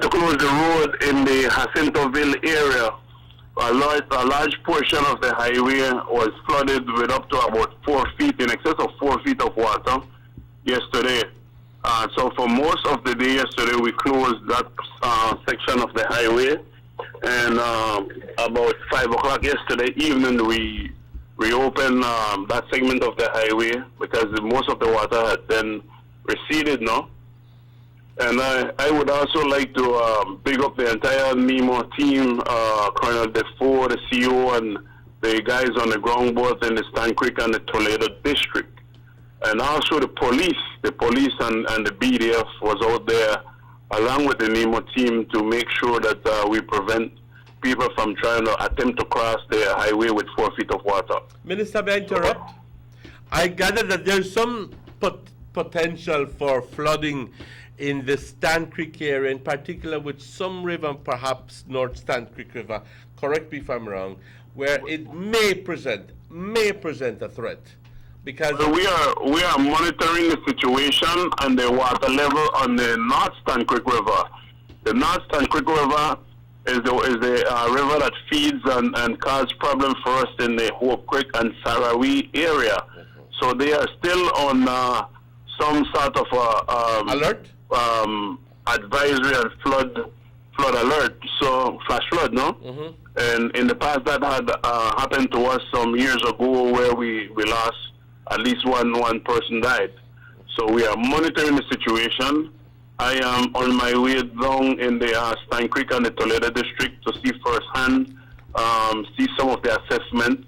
to close the road in the Jacintoville area a large portion of the highway was flooded with up to about 4 feet, in excess of 4 feet of water yesterday. So for most of the day yesterday, we closed that section of the highway. And about 5 o'clock yesterday evening, we reopened that segment of the highway because most of the water had then receded now. And I would also like to big up the entire NEMO team, Colonel Defoe, the CO, and the guys on the ground both in the Stan Creek and the Toledo district. And also the police and the BDF was out there along with the NEMO team to make sure that we prevent people from trying to attempt to cross the highway with 4 feet of water. Minister, may I interrupt? I gather that there's some potential for flooding in the Stan Creek area, in particular with some river, perhaps North Stan Creek River, correct me if I'm wrong, where it may present a threat. Because we are monitoring the situation and the water level on the North Stan Creek River. The North Stan Creek River is the river that feeds and causes problems for us in the Hope Creek and Sarawee area. So they are still on some sort of alert, advisory and flood alert. So flash flood, no? And in the past, that had happened to us some years ago, where we lost at least one person died. So we are monitoring the situation. I am on my way down in the Stan Creek and the Toledo district to see firsthand, see some of the assessment,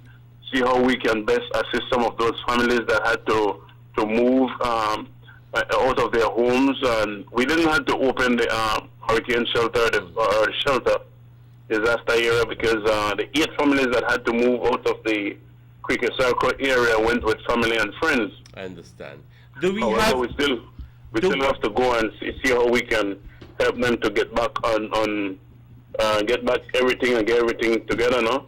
see how we can best assist some of those families that had to move out of their homes. And we didn't have to open the hurricane shelter or the shelter disaster area because the 8 families that had to move out of the Creek Circle area went with family and friends. I understand. Do we However, we still have to go and see how we can help them to get back get back everything and get everything together now.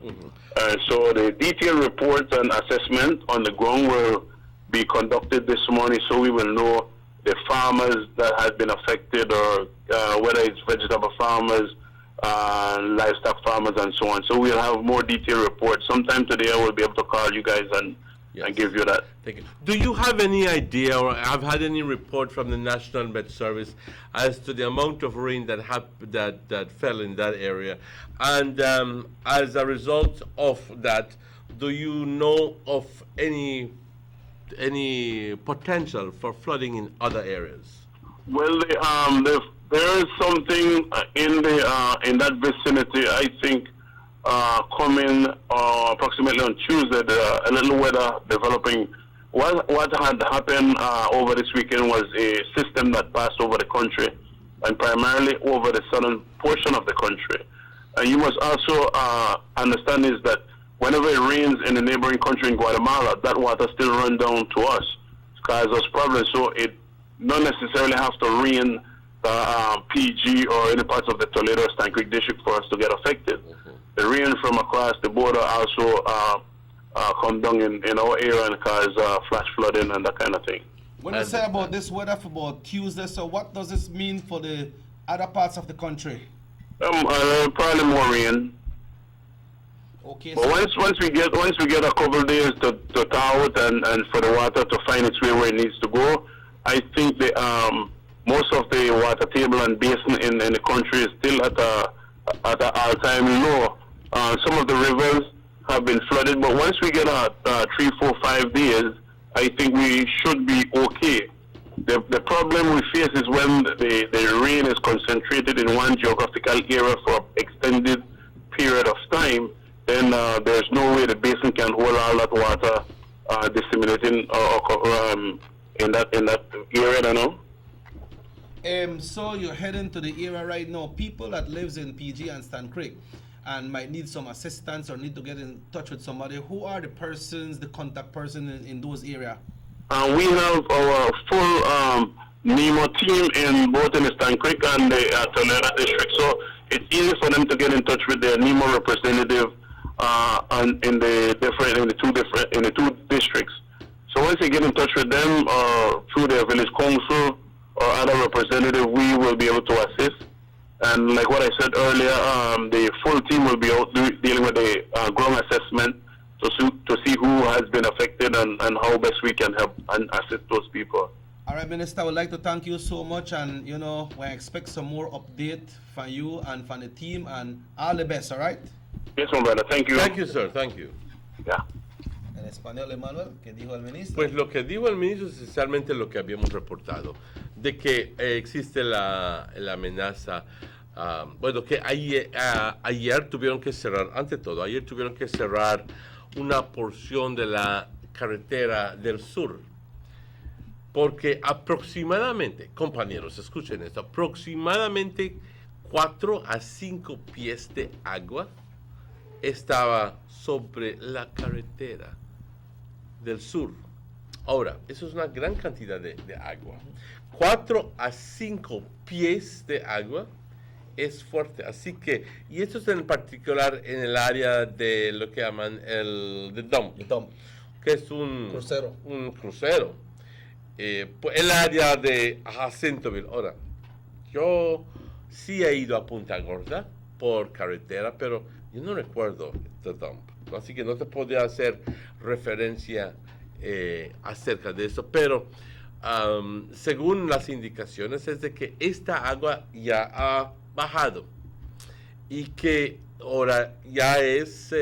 So the detailed reports and assessment on the ground will be conducted this morning, so we will know the farmers that had been affected, or whether it's vegetable farmers, livestock farmers, and so on. So we'll have more detailed reports. Sometime today I will be able to call you guys and give you that. Thank you. Do you have any idea, or have had any report from the National Met Service as to the amount of rain that fell in that area? And as a result of that, do you know of any potential for flooding in other areas? Well, there is something in that vicinity. I think coming approximately on Tuesday, a little weather developing. What had happened over this weekend was a system that passed over the country, and primarily over the southern portion of the country. And you must also understand is that whenever it rains in the neighboring country in Guatemala, that water still runs down to us, cause us problems. So it not necessarily have to rain PG or any parts of the Toledo Stan Creek district for us to get affected. The rain from across the border also come down in our area and cause flash flooding and that kind of thing. When you say about this weather for about Tuesday, so what does this mean for the other parts of the country? Probably more rain. Okay. But once we get a couple of days to thaw out and for the water to find its way where it needs to go, I think most of the water table and basin in the country is still at an all-time low. Some of the rivers have been flooded, but once we get 3, 4, 5 days, I think we should be okay. The problem we face is when the rain is concentrated in one geographical area for an extended period of time. Then there's no way the basin can hold all that water disseminating in that area, you know. So you're heading to the area right now. People that lives in PG and Stan Creek and might need some assistance or need to get in touch with somebody. Who are the persons, the contact person in those areas? We have our full NEMO team in both in the Stan Creek and the Toledo district. So it's easy for them to get in touch with their NEMO representative in the two districts. So once they get in touch with them through their village council or other representative, we will be able to assist. And like what I said earlier, the full team will be out dealing with the ground assessment to see who has been affected and how best we can help and assist those people. All right, Minister, I would like to thank you so much, and we expect some more update from you and from the team, and all the best, all right? Yes, my brother, thank you. Thank you, sir, thank you. Yeah. En español, Emmanuel, ¿qué dijo el ministro? Pues lo que dijo el ministro es esencialmente lo que habíamos reportado, de que existe la amenaza, que ayer tuvieron que cerrar, ante todo, ayer tuvieron que cerrar una porción de la carretera del sur, porque aproximadamente, compañeros, escuchen esto, aproximadamente 4 a 5 pies de agua estaba sobre la carretera del sur. Ahora, eso es una gran cantidad de agua. 4 a 5 pies de agua es fuerte. Así que, y esto es en particular en el área de lo que llaman el dump, que es un crucero. El área de Jacintoville. Ahora, yo sí he ido a Punta Gorda por carretera, pero yo no recuerdo el dump. Así que no te podría hacer referencia acerca de eso, pero según las indicaciones es de que esta agua ya ha bajado y que ahora ya es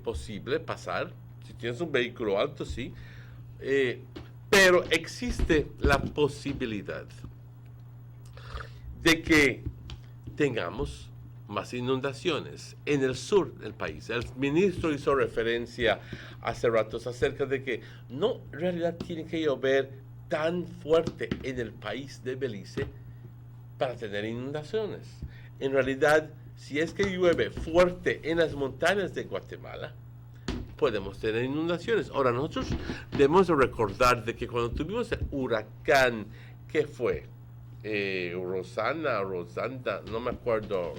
posible pasar. Si tienes un vehículo alto, sí, pero existe la posibilidad de que tengamos más inundaciones en el sur del país. El ministro hizo referencia hace ratos acerca de que no en realidad tiene que llover tan fuerte en el país de Belice para tener inundaciones. En realidad, si es que llueve fuerte en las montañas de Guatemala, podemos tener inundaciones. Ahora, nosotros debemos recordar de que cuando tuvimos el huracán, ¿qué fue? Rosanda, no me acuerdo,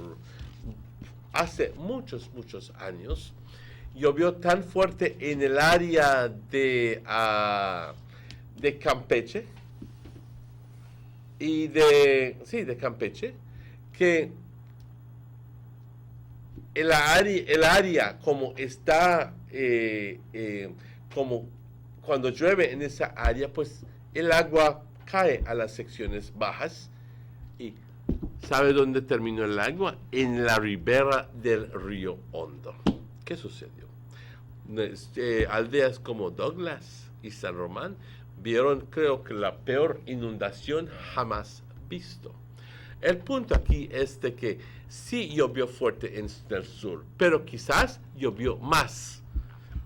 hace muchos años, llovió tan fuerte en el área de Campeche y de Campeche, que el área como está, como cuando llueve en esa área, pues el agua cae a las secciones bajas. ¿Y sabe dónde terminó el agua? En la ribera del río Hondo. ¿Qué sucedió? Aldeas como Douglas y San Román vieron, creo que la peor inundación jamás visto. El punto aquí es de que sí llovió fuerte en el sur, pero quizás llovió más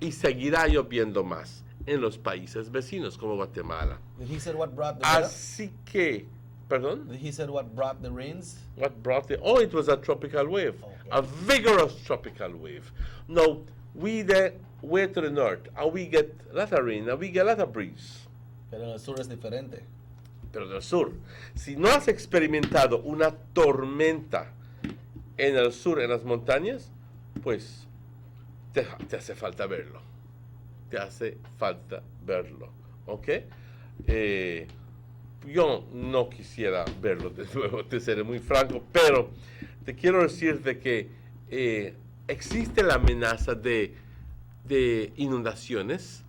y seguirá lloviendo más en los países vecinos como Guatemala. Did he say what brought the Así que, perdón? Did he say what brought the rains? What brought it? Oh, it was a tropical wave, a vigorous tropical wave. No, we the way to the north, and we get a lot of rain, and we get a lot of breeze. Pero en el sur es diferente. Pero en el sur, si no has experimentado una tormenta en el sur, en las montañas, pues te hace falta verlo. Te hace falta verlo, ¿ok? Yo no quisiera verlo de nuevo, te seré muy franco, pero te quiero decir de que existe la amenaza de inundaciones,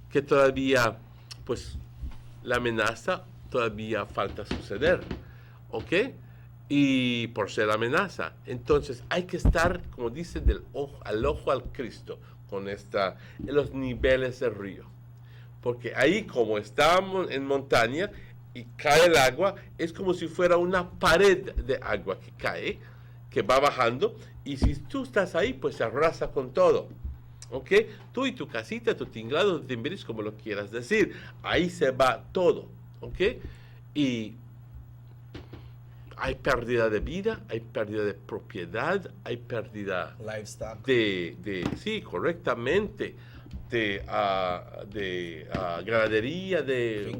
que todavía, pues, la amenaza todavía falta suceder, ¿ok? Y por ser amenaza, entonces hay que estar, como dicen, al ojo al Cristo, con en los niveles del río, porque ahí como estamos en montaña y cae el agua, es como si fuera una pared de agua que cae, que va bajando, y si tú estás ahí, pues se arrasa con todo, ¿ok? Tú y tu casita, tu tinglado, tu timbiris, como lo quieras decir, ahí se va todo, ¿ok? Y hay pérdida de vida, hay pérdida de propiedad, hay pérdida livestock. Sí, correctamente, de ganadería, de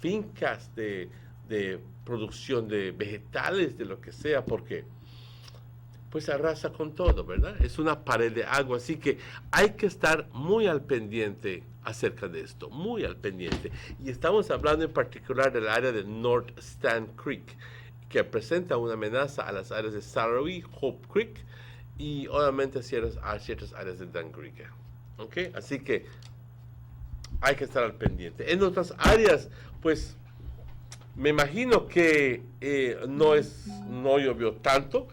fincas, de producción de vegetales, de lo que sea, porque pues arrasa con todo, ¿verdad? Es una pared de agua, así que hay que estar muy al pendiente acerca de esto, muy al pendiente. Y estamos hablando en particular del área de North Stand Creek, que presenta una amenaza a las áreas de Sarrowy, Hope Creek y obviamente a ciertas áreas de Dangriga. ¿Ok? Así que hay que estar al pendiente. En otras áreas, pues me imagino que no llovió tanto,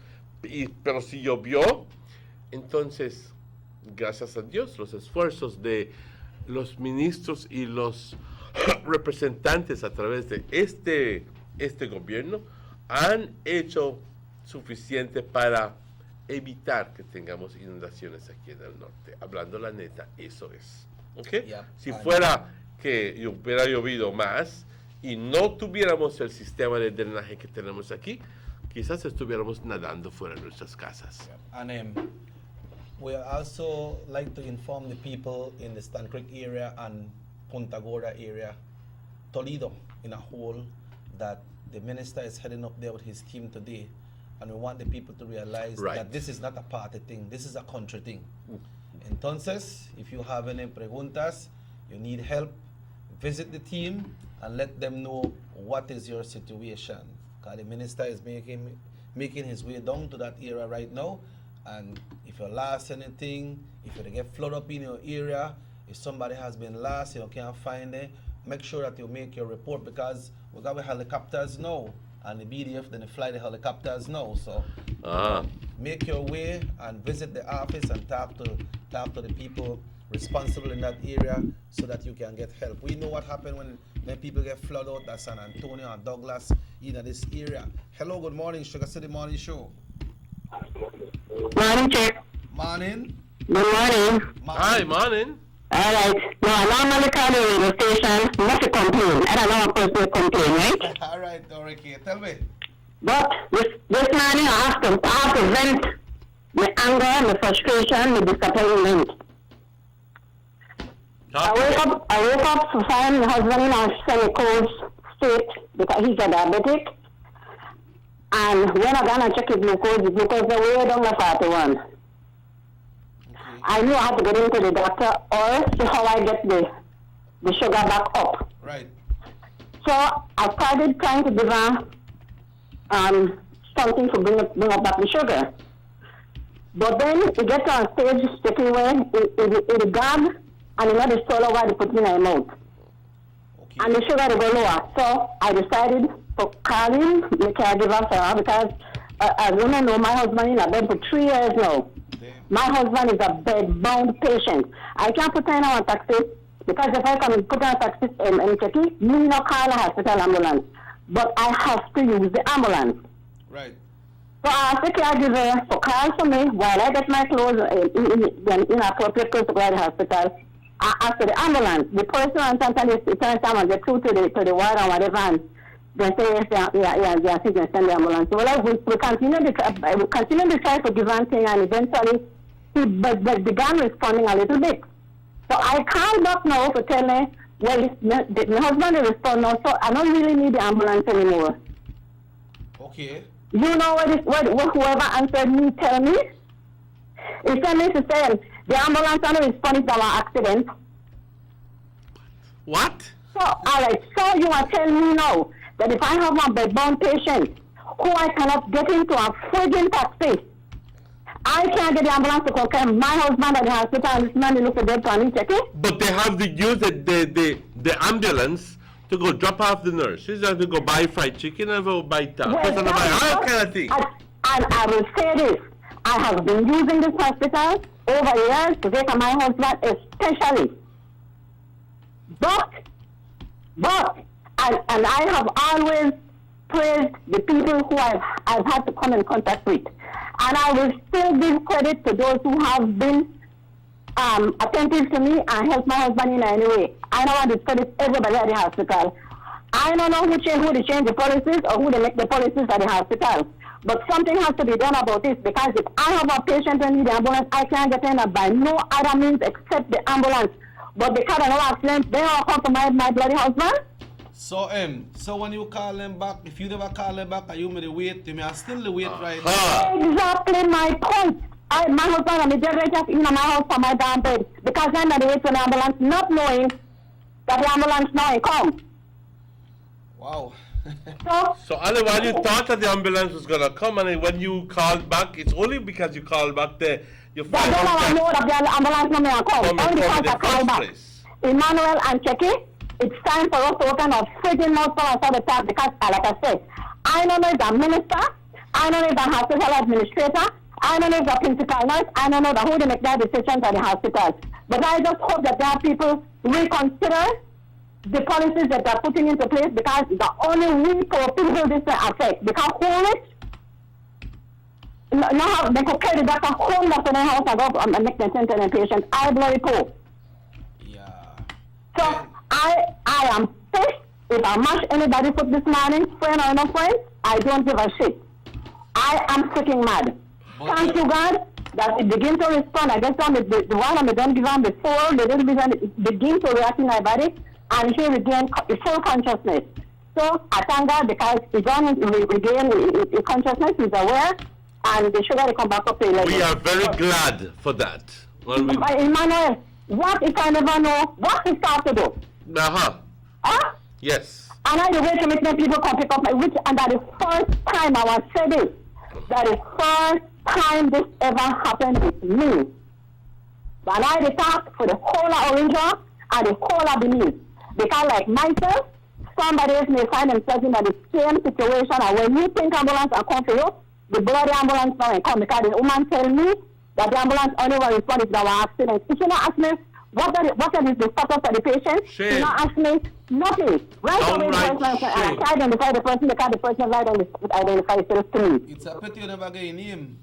pero si llovió, entonces, gracias a Dios, los esfuerzos de los ministros y los representantes a través de este gobierno han hecho suficiente para evitar que tengamos inundaciones aquí en el norte. Hablando la neta, eso es. ¿Ok? Si fuera que hubiera llovido más y no tuviéramos el sistema de drenaje que tenemos aquí, quizás estuviéramos nadando fuera de nuestras casas. And we also like to inform the people in the Stan Creek area and Punta Gorda area, Toledo in a whole, that the minister is heading up there with his team today, and we want the people to realize that this is not a party thing, this is a country thing. Entonces, if you have any preguntas, you need help, visit the team and let them know what is your situation. Because the minister is making his way down to that area right now, and if you lost anything, if you get flood up in your area, if somebody has been lost, you can't find it, make sure that you make your report, because we got the helicopters now, and the BDF then fly the helicopters now. So make your way and visit the office and talk to the people responsible in that area so that you can get help. We know what happened when people get flooded out at San Antonio and Douglas in this area. Hello, good morning, Sugar City Morning Show. Morning, Jack. Morning. Good morning. Hi, morning. All right. No, I normally call the radio station not to complain. I don't know what person complain, right? All right, okay. Tell me. But this morning I have to vent my anger, my frustration, my disappointment. I woke up to find my husband in a semi-cold state because he's a diabetic. And when I got to check his glucose is way down to 41. Okay. I knew I had to get into the doctor or see how I get the sugar back up. Right. So I started trying to give her something to bring up back the sugar. But then it gets on stage taking away in the gag and another swallow while they put it in my mouth. Okay. And the sugar will go lower. So I decided to call in the caregiver for her because as women know, my husband is in a bed for 3 years now. Damn. My husband is a bed-bound patient. I can't put her in a taxi because if I come and put her in a taxi in Turkey, you not call a hospital ambulance. But I have to use the ambulance. Right. So I asked the caregiver to call for me while I get my clothes in appropriate place to go to the hospital. I asked for the ambulance. The person on the turns time and get through to the ward or whatever, and they say, yes, I think they send the ambulance. So we continue to try to give one thing, and eventually he began responding a little bit. So I called back now to tell me, well, my husband will respond now, so I don't really need the ambulance anymore. Okay. You know what whoever answered me tell me? He tell me to say, the ambulance only responded to our accident. What? So, all right, so you are telling me now that if I have a bedbound patient who I cannot get into a friggin' taxi, I can't get the ambulance to come my husband at the hospital and this man look at dead and check it? But they have to use the ambulance to go drop off the nurse. She's going to go buy fried chicken and go buy all kind of things. And I will say this, I have been using this hospital over years to take my husband especially. But, and I have always praised the people who I've had to come in contact with. And I will still give credit to those who have been attentive to me and helped my husband in any way. I don't want to discredit everybody at the hospital. I don't know who they change the policies or who they make the policies at the hospital. But something has to be done about this because if I have a patient and need the ambulance, I can't get in by no other means except the ambulance. But because of no accident, they all come to my bloody husband. So when you call them back, if you never call them back, are you may wait? You may still wait right now. Exactly my point. My husband and the generator in my house for my damn bed because I'm not waiting for the ambulance, not knowing that the ambulance now come. Wow. So Ali, while you thought that the ambulance was gonna come, and when you called back, it's only because you called back there. You find out that know that the ambulance not may come. Only because I call back. Emmanuel and Checky, it's time for us to open our freaking mouth for us all the time because, like I said, I don't know if the minister, I don't know if the hospital administrator, I don't know if the principal nurse, I don't know who they make their decisions at the hospitals. But I just hope that there are people reconsider the policies that they're putting into place because the only we poor people this will affect. Because who rich, now they could carry the doctor home to their house and go and make them send to their patients. I bloody poor. So I am pissed. If I mash anybody foot this morning, friend or no friend, I don't give a shit. I am freaking mad. Thank you, God, that it begins to respond. I guess the one I don't give on before, they didn't begin to react in my body, and he regained full consciousness. So I thank God because he regained his consciousness, he's aware, and the sugar will come back up to 11. We are very glad for that. Emmanuel, what if I never know what he starts to do? Huh? Yes. And I the way to make people come pick up my witch, and that is first time I was said this. That is first time this ever happened with me. But I talk for the whole of Orange and the whole of Benin. Because like myself, somebody else may find themselves in the same situation, and when you think ambulance are come for you, the bloody ambulance now come because the woman tell me that the ambulance only will respond if there were accidents. She not ask me what is the status of the patient. She not ask me nothing. Right away, I identify the person because the person right identify itself to me. It's a pity you never get a name.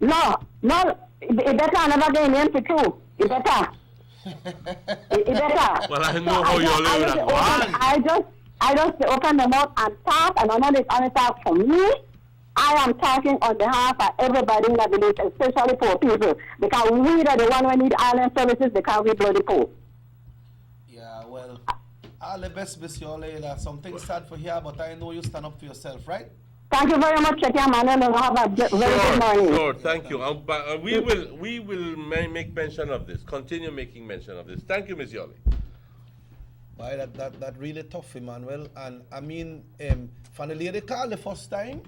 No, it better I never get a name for true. It better. It better. Well, I know how you're living that. I just open the mouth and talk, and I know it's only talk for me. I am talking on behalf of everybody in the village, especially poor people, because we are the one who need island services because we bloody poor. Yeah, well, all the best, Miss Yola. Something sad for here, but I know you stand up for yourself, right? Thank you very much, Checky, man, and have a very good morning. Sure, thank you. We will make mention of this. Continue making mention of this. Thank you, Miss Yoli. Why that really tough, Emmanuel. And I mean, for the lady called the first time,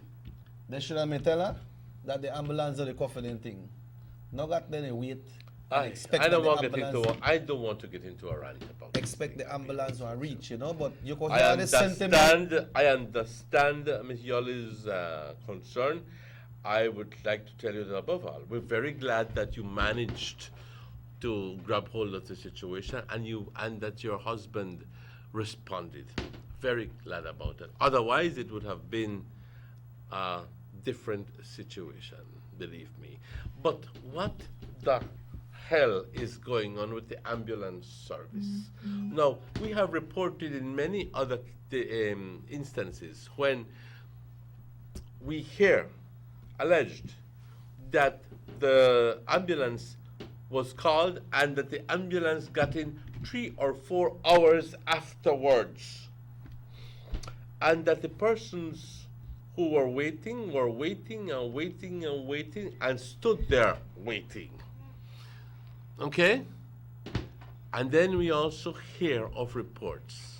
they should have tell her that the ambulance or the coffin thing. No got any wait. I don't want to get into a rant about it. Expect the ambulance to reach, you know, but you could I hear the sentiment. I understand Ms. Yoli's concern. I would like to tell you that above all, we're very glad that you managed to grab hold of the situation and that your husband responded. Very glad about it. Otherwise, it would have been a different situation, believe me. But what the hell is going on with the ambulance service? Now, we have reported in many other instances when we hear alleged that the ambulance was called and that the ambulance got in 3 or 4 hours afterwards, and that the persons who were waiting and stood there waiting. Okay? And then we also hear of reports,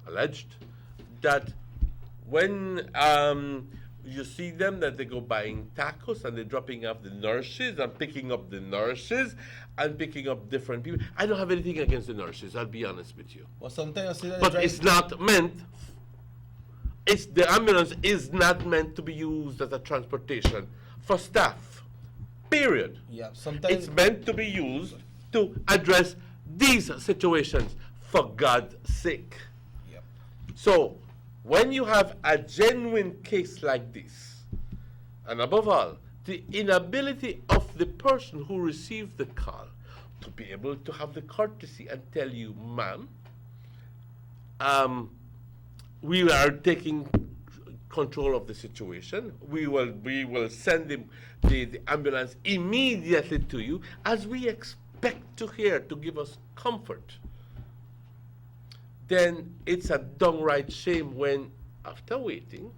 alleged, that when you see them, that they go buying tacos and they're dropping off the nurses and picking up the nurses and picking up different people. I don't have anything against the nurses, I'll be honest with you. Well, sometimes you see that but it's not meant, the ambulance is not meant to be used as a transportation for staff, period. Yeah, sometimes it's meant to be used to address these situations, for God's sake. Yep. So, when you have a genuine case like this, and above all, the inability of the person who received the call to be able to have the courtesy and tell you, ma'am, we are taking control of the situation. We will send the ambulance immediately to you, as we expect to hear, to give us comfort. Then it's a downright shame when, after waiting,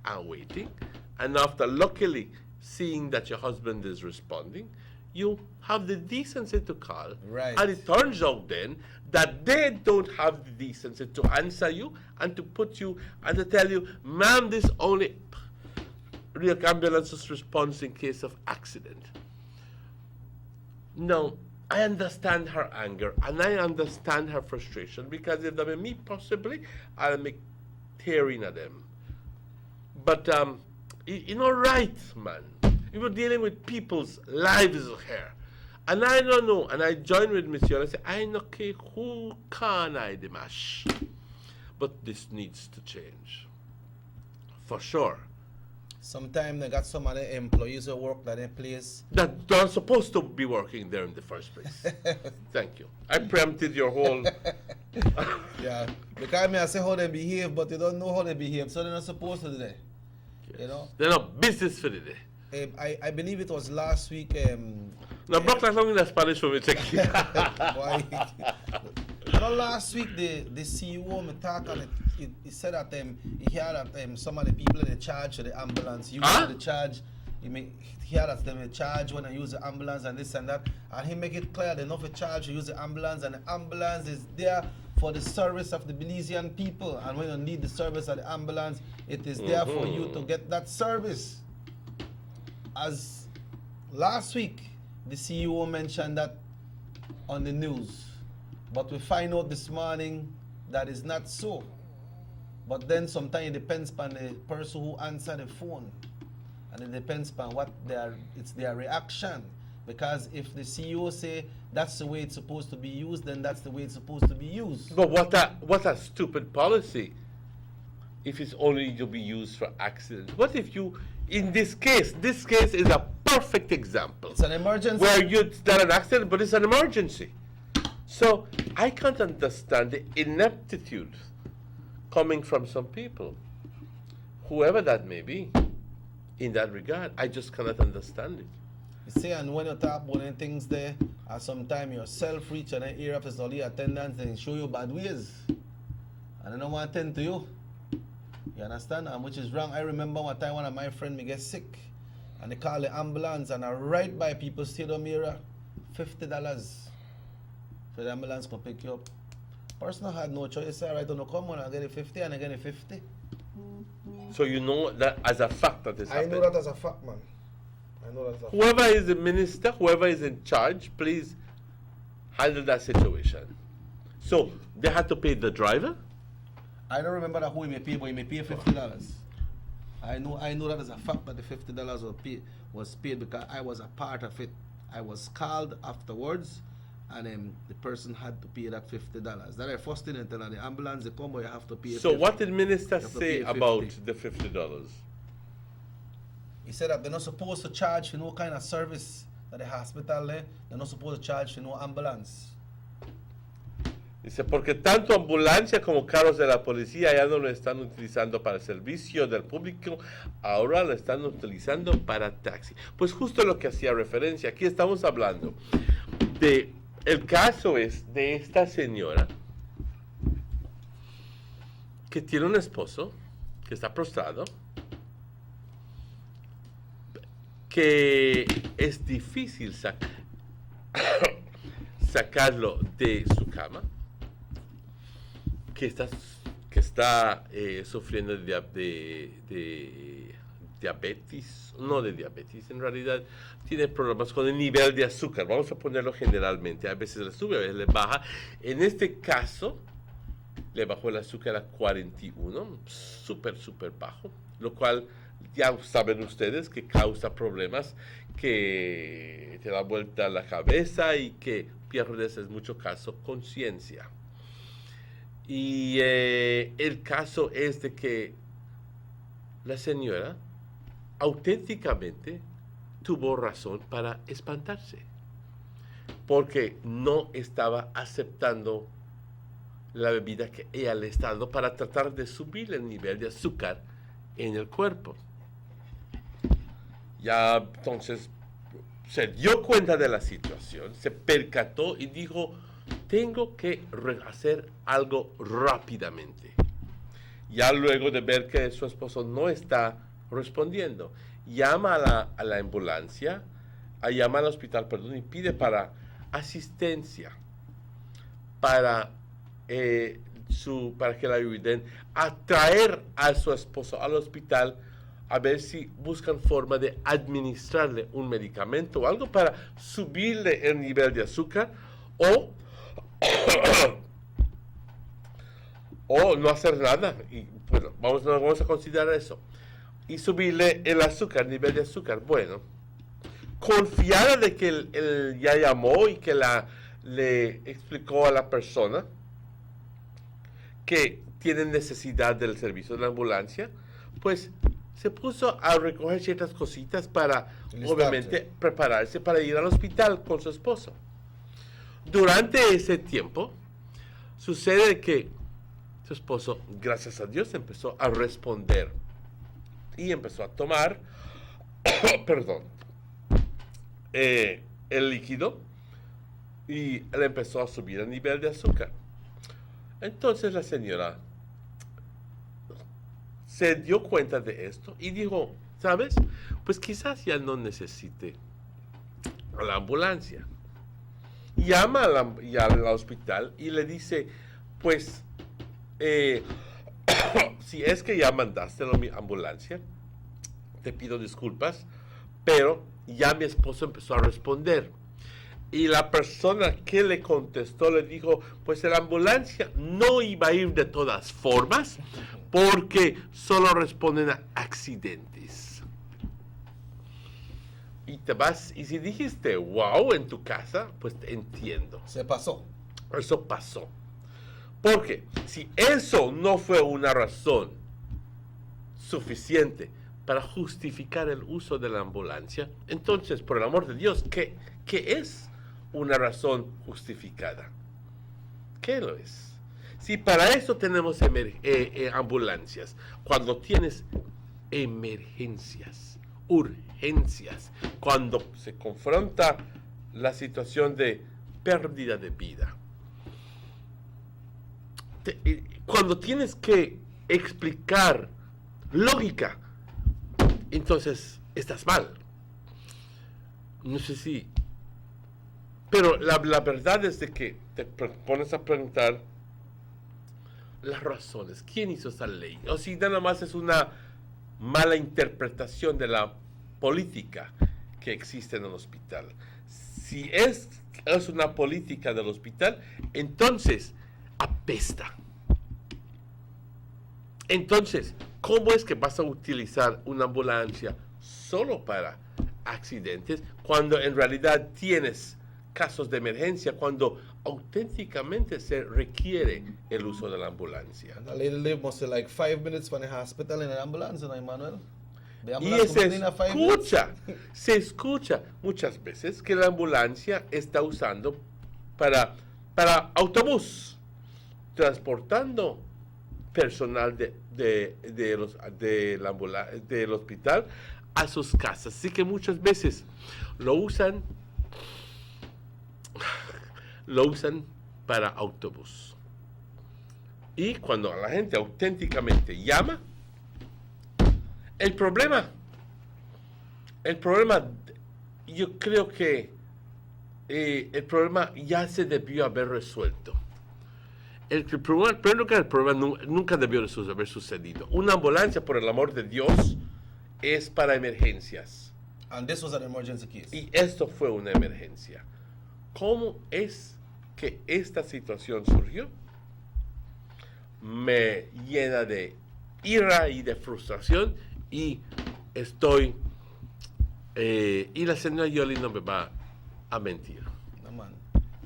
and after luckily seeing that your husband is responding, you have the decency to call. Right. And it turns out then that they don't have the decency to answer you and to put you and to tell you, ma'am, this only real ambulances response in case of accident. No, I understand her anger and I understand her frustration, because if they were me, possibly I'll make tearing at them. But you know, right, man. We were dealing with people's lives here. And I don't know, and I join with Monsieur and I say, I know who can I dimash? But this needs to change. For sure. Sometimes they got some of the employees who work at a place that they're supposed to be working there in the first place. Thank you. I preempted your whole... Yeah, because I say how they behave, but you don't know how they behave, so they're not supposed to do that. Yes. You know? They're not business for the day. I believe it was last week. No, block that long in the Spanish for me, check. Last week the CEO me talk and he said that he heard that some of the people in the charge of the ambulance use the charge. He had that them charge when I use the ambulance and this and that, and he make it clear they not for charge to use the ambulance, and the ambulance is there for the service of the Belizean people, and when you need the service of the ambulance, it is there for you to get that service. As last week, the CEO mentioned that on the news, but we find out this morning that is not so. But then sometimes it depends on the person who answer the phone, and it depends on what it's their reaction. Because if the CEO say that's the way it's supposed to be used, then that's the way it's supposed to be used. But what a stupid policy if it's only to be used for accidents. What if you, in this case is a perfect example. It's an emergency. Where it's not an accident, but it's an emergency. So I can't understand the ineptitude coming from some people, whoever that may be, in that regard. I just cannot understand it. You see, and when you talk about any things there, and sometimes yourself reach an area of the attendance and show you bad ways, and I don't want to attend to you. You understand? And which is wrong. I remember one time one of my friends me get sick, and they call the ambulance, and I right by people's stadium area, $50 for the ambulance to pick you up. Person had no choice. I right, don't come on, I get it 50 and I get it 50. So you know that as a fact that is happening. I know that as a fact, man. I know that as a fact. Whoever is the minister, whoever is in charge, please handle that situation. So they had to pay the driver? I don't remember that who he may pay, but he may pay $50. I know that as a fact that the $50 was paid because I was a part of it. I was called afterwards, and the person had to pay that $50. That I first didn't tell her, the ambulance they come, but you have to pay. So $50. what did minister say about the $50? He said that they're not supposed to charge for no kind of service at the hospital. They're not supposed to charge for no ambulance. Dice, porque tanto ambulancia como carros de la policía ya no lo están utilizando para el servicio del público, ahora lo están utilizando para taxi. Pues justo lo que hacía referencia, aquí estamos hablando de, el caso es de esta señora que tiene un esposo que está prostrado, que es difícil sacarlo de su cama, que está sufriendo de diabetes, no de diabetes, en realidad tiene problemas con el nivel de azúcar, vamos a ponerlo generalmente, a veces le sube, a veces le baja. En este caso, le bajó el azúcar a 41, súper bajo, lo cual ya saben ustedes que causa problemas, que te da vuelta la cabeza y que pierdes en muchos casos conciencia. Y el caso es de que la señora auténticamente tuvo razón para espantarse, porque no estaba aceptando la bebida que ella le está dando para tratar de subir el nivel de azúcar en el cuerpo. Ya entonces se dio cuenta de la situación, se percató y dijo, tengo que hacer algo rápidamente. Ya luego de ver que su esposo no está respondiendo, llama a la llama al hospital, y pide para asistencia para, para que la ayuden a traer a su esposo al hospital a ver si buscan forma de administrarle un medicamento o algo para subirle el nivel de azúcar o o no hacer nada. Y bueno, vamos a considerar eso. Y subirle el azúcar, el nivel de azúcar. Bueno, confiada de que él ya llamó y que le explicó a la persona que tiene necesidad del servicio de la ambulancia, pues se puso a recoger ciertas cositas para, obviamente, prepararse para ir al hospital con su esposo. Durante ese tiempo, sucede que su esposo, gracias a Dios, empezó a responder y empezó a tomar, perdón, el líquido y le empezó a subir el nivel de azúcar. Entonces la señora se dio cuenta de esto y dijo, ¿sabes? Pues quizás ya no necesite a la ambulancia. Llama al hospital y le dice, pues, si es que ya mandaste la ambulancia, te pido disculpas, pero ya mi esposo empezó a responder. Y la persona que le contestó le dijo, pues la ambulancia no iba a ir de todas formas, porque solo responden a accidentes. Y te vas, y si dijiste, wow, en tu casa, pues te entiendo. Se pasó. Eso pasó. Porque si eso no fue una razón suficiente para justificar el uso de la ambulancia, entonces, por el amor de Dios, ¿qué es una razón justificada? ¿Qué lo es? Si para eso tenemos ambulancias, cuando tienes emergencias, urgencias, cuando se confronta la situación de pérdida de vida, cuando tienes que explicar lógica, entonces estás mal. No sé si... Pero la verdad es de que te pones a preguntar las razones. ¿Quién hizo esa ley? O si nada más es una mala interpretación de la política que existe en el hospital. Si es una política del hospital, entonces apesta. Entonces, ¿cómo es que vas a utilizar una ambulancia solo para accidentes cuando en realidad tienes casos de emergencia, cuando auténticamente se requiere el uso de la ambulancia? The lady lived must say like 5 minutes from the hospital in an ambulance, ¿no, Emmanuel? Y se escucha muchas veces que la ambulancia está usando para autobús, transportando personal del hospital a sus casas. Así que muchas veces lo usan para autobús. Y cuando la gente auténticamente llama, el problema, yo creo que el problema ya se debió haber resuelto. El problema nunca debió haber sucedido. Una ambulancia, por el amor de Dios, es para emergencias. And this was an emergency case. Y esto fue una emergencia. ¿Cómo es que esta situación surgió? Me llena de ira y de frustración y estoy... y la señora Yoli no me va a mentir. No, man.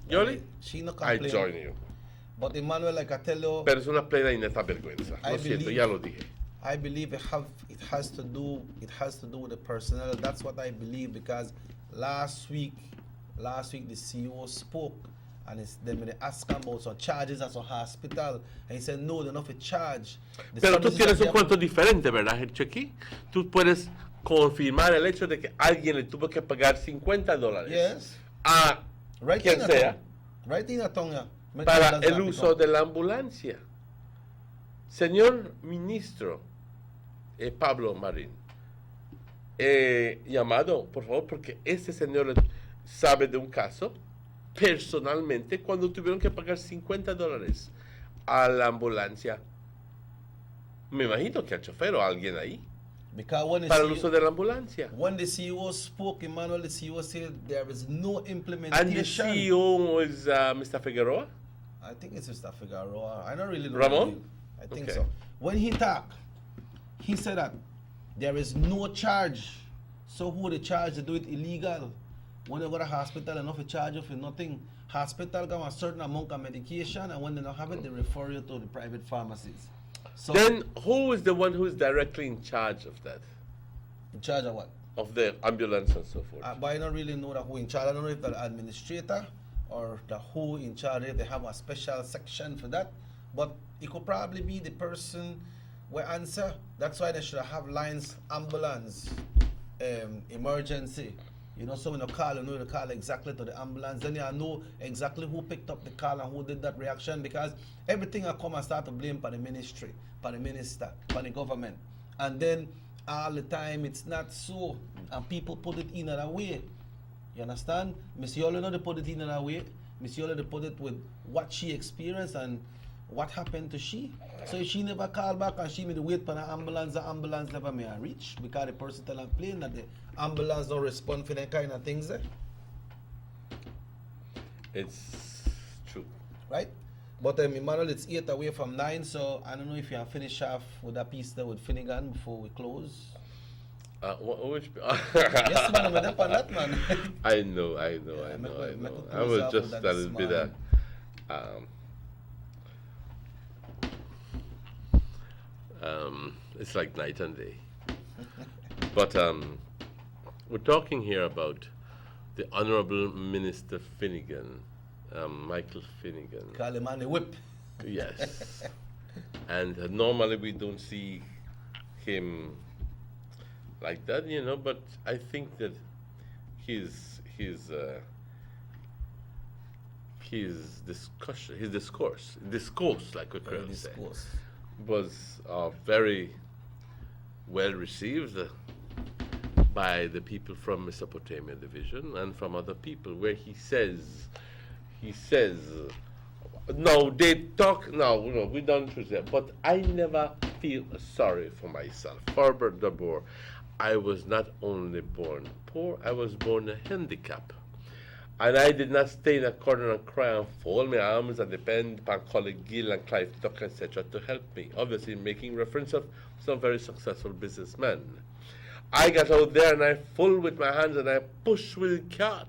Yoli, she no I complain. join you. But Emmanuel, like I tell you, Pero es una plena y neta vergüenza. Lo siento, ya lo dije. I believe it has to do with the personnel. That's what I believe, because last week the CEO spoke and they asked him about some charges at some hospital, and he said no, they're not for charge. Pero tú tienes un cuento diferente, ¿verdad, Chequi? Tú puedes confirmar el hecho de que alguien le tuvo que pagar $50 Yes. a quien sea para el uso de la ambulancia. Señor ministro Pablo Marín, llamado, por favor, porque este señor sabe de un caso personalmente cuando tuvieron que pagar $50 a la ambulancia. Me imagino que al chofer o a alguien ahí. Because when the para el CEO uso de la ambulancia. When the CEO spoke, Emmanuel, the CEO said there is no And implementation. the CEO was Mr. Figueroa? I think it's Mr. Figueroa. I don't really know. Ramon? I think Okay. so. When he talked, he said that there is no charge. So who they charge to do it illegal? When you go to hospital, enough to charge you for nothing. Hospital got a certain amount of medication, and when they don't have it, they refer you to the private pharmacies. So Then who is the one who is directly in charge of that? in charge of what? Of the ambulance and so forth? But I don't really know that who in charge. I don't know if the administrator or the who in charge. If they have a special section for that, but it could probably be the person will answer. That's why they should have lines: ambulance, emergency. You know, so when you call, you know to call exactly to the ambulance. Then you know exactly who picked up the call and who did that reaction, because everything I come and start to blame for the ministry, for the minister, for the government. And then all the time it's not so, and people put it in another way. You understand? Miss Yolo know they put it in another way. Miss Yolo they put it with what she experienced and what happened to she. So if she never called back and she made wait for the ambulance never may reach, because the person tell her plain that the ambulance don't respond for that kind of things there. It's true. Right? But Emmanuel, it's 8 away from 9, so I don't know if you can finish off with that piece there with Finnegan before we close. Which? Yes, man, I'm up on that, man. I know. I was just a little bit it's like night and day. But we're talking here about the Honorable Minister Finnegan, Michael Finnegan. Call him on the whip. Yes. And normally we don't see him like that, you know, but I think that his discourse, like we could say, was very well received by the people from Mesopotamia Division and from other people, where he says, no, they talk, no, we don't choose that, but I never feel sorry for myself. Herbert Dabor, I was not only born poor, I was born a handicap. And I did not stay in a corner and cry and fold my arms and depend upon colleague Gill and Clive Tuck, etc. to help me, obviously making reference of some very successful businessmen. I got out there and I pulled with my hands and I pushed with cart.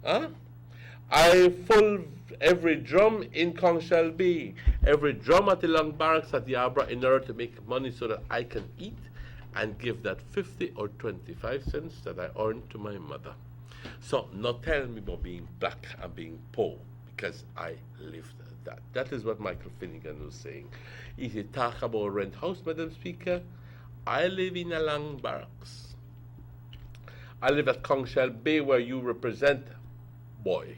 I pulled every drum in Congshelby, every drum at the Long Barracks at the Abra in order to make money so that I can eat and give that 50 or 25 cents that I earned to my mother. So not tell me about being black and being poor, because I lived that. That is what Michael Finnegan was saying. If you talk about rent house, Madam Speaker, I live in a Long Barracks. I live at Congshelby Bay, where you represent, boy.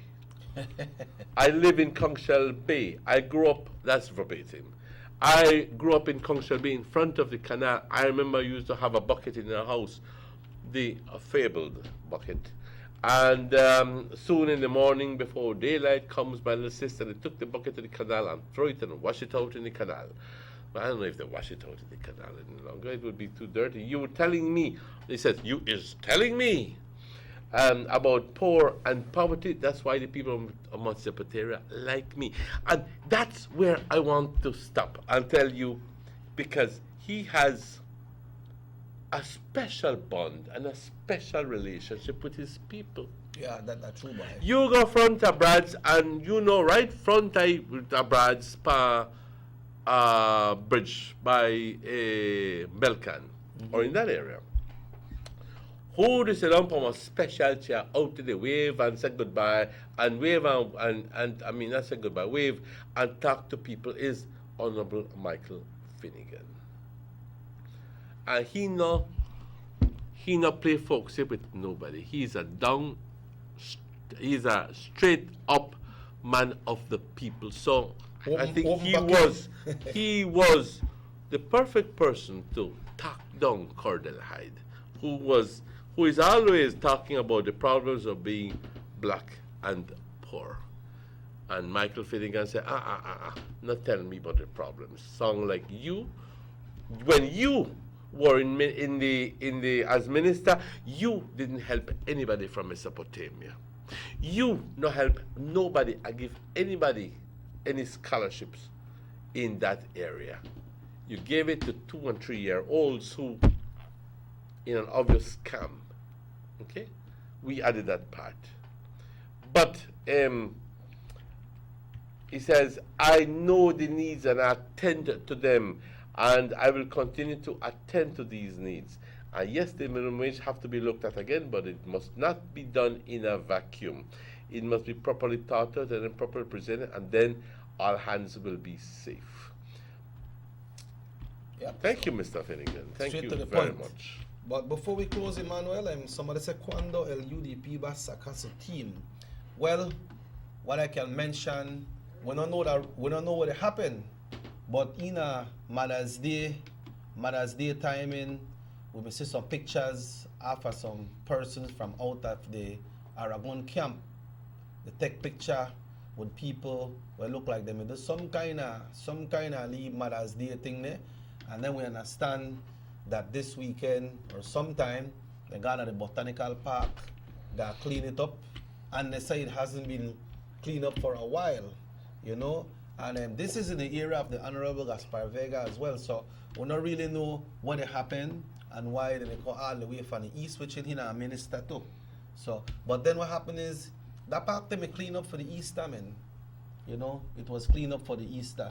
I live in Congshelby Bay. I grew up, that's verbatim. I grew up in Congshelby Bay in front of the canal. I remember I used to have a bucket in our house, the fabled bucket. And soon in the morning, before daylight comes, my little sister, they took the bucket to the canal and throw it and wash it out in the canal. But I don't know if they wash it out in the canal any longer. It would be too dirty. You were telling me, they said, you is telling me about poor and poverty. That's why the people of Mesopotamia like me. And that's where I want to stop and tell you, because he has a special bond and a special relationship with his people. Yeah, that's true, boy. You go front of Brad's and you know right front of Brad's bridge by Belcan, or in that area. Who they sit down from a special chair out to the wave and say goodbye and wave and I mean not say goodbye, wave and talk to people is Honorable Michael Finnegan. And he no play folksy with nobody. He's a straight up man of the people. So I think he was the perfect person to talk down Cordell Hyde, who is always talking about the problems of being black and poor. And Michael Finnegan said, not telling me about the problems. Sound like you, when you were in the as minister, you didn't help anybody from Mesopotamia. You no help nobody. I give anybody any scholarships in that area. You gave it to 2 and 3 year olds who, in an obvious scam. Okay, we added that part. But he says, I know the needs and I attend to them, and I will continue to attend to these needs. And yes, the minimum wage have to be looked at again, but it must not be done in a vacuum. It must be properly thought out and then properly presented, and then all hands will be safe. Yep. Thank you, Mr. Finnegan. Thank Straight you to the very point. much. But before we close, Emmanuel, somebody said, Cuando el UDP va a sacar su team? Well, what I can mention, we don't know what happened, but in a Mother's Day timing, we will see some pictures after some persons from out of the Aragon camp. They take picture with people who look like them. Do some kind of leave Mother's Day thing there, and then we understand that this weekend or sometime they got to the botanical park, they clean it up, and they say it hasn't been cleaned up for a while, you know. And this is in the era of the Honorable Gaspar Vega as well, so we don't really know what happened and why they go all the way from the east, which is in a minister too. So, but then what happened is that park they clean up for the Easter, man. You know, it was cleaned up for the Easter,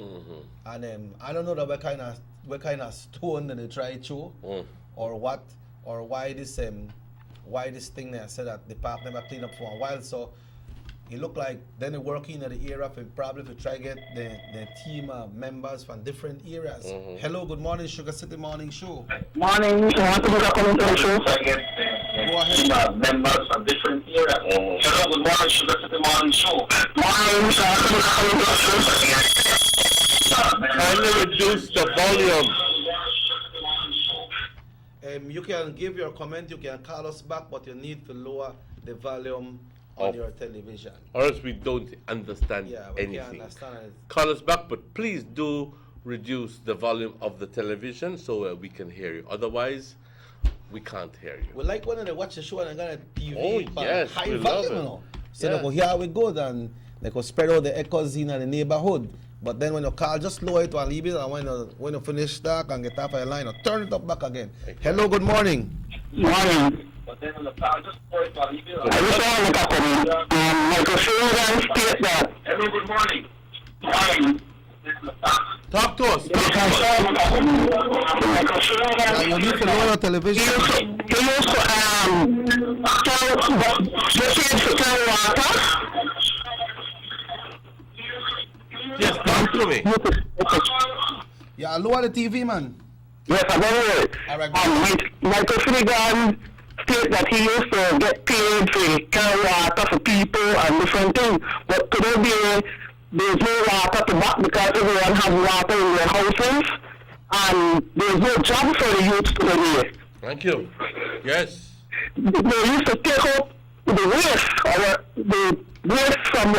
and I don't know that what kind of stone that they try to, or what, or why this thing there said that the park never cleaned up for a while. So it looked like then they're working at the area for probably to try get the team members from different areas. Hello, good morning, Sugar City Morning Show. Morning, you want to do the commentary show? Go ahead. Members from different areas. Hello, good morning, Sugar City Morning Show. Morning, you want to do the commentary show? Kindly reduce the volume. You can give your comment, you can call us back, but you need to lower the volume on your television. Or else we don't understand we anything. can't understand it. Call us back, but please do reduce the volume of the television so we can hear you. Otherwise, we can't hear you. We like when they watch the show and they got a TV. Oh, yes, high we volume, love it. you know. So they go, here we go, and they go spread out the echoes in the neighborhood. But then when you call, just lower it and leave it, and when you finish talk and get off a line, or turn it up back again. Hello, good morning. Morning. But then on the power, just pour it while you do it. I just want to make a comment. Michael Finnegan state that. Hello, good morning. Morning. Talk to us. You need to lower your television. He used to tell water. Yes, talk to me. Yeah, lower the TV, man. Yes, I know it. All right, Michael Finnegan state that he used to get paid to carry water for people and different things. But today there's no water to back because everyone has water in their houses, and there's no job for the youth today. Thank you. Yes. They used to take out the waste from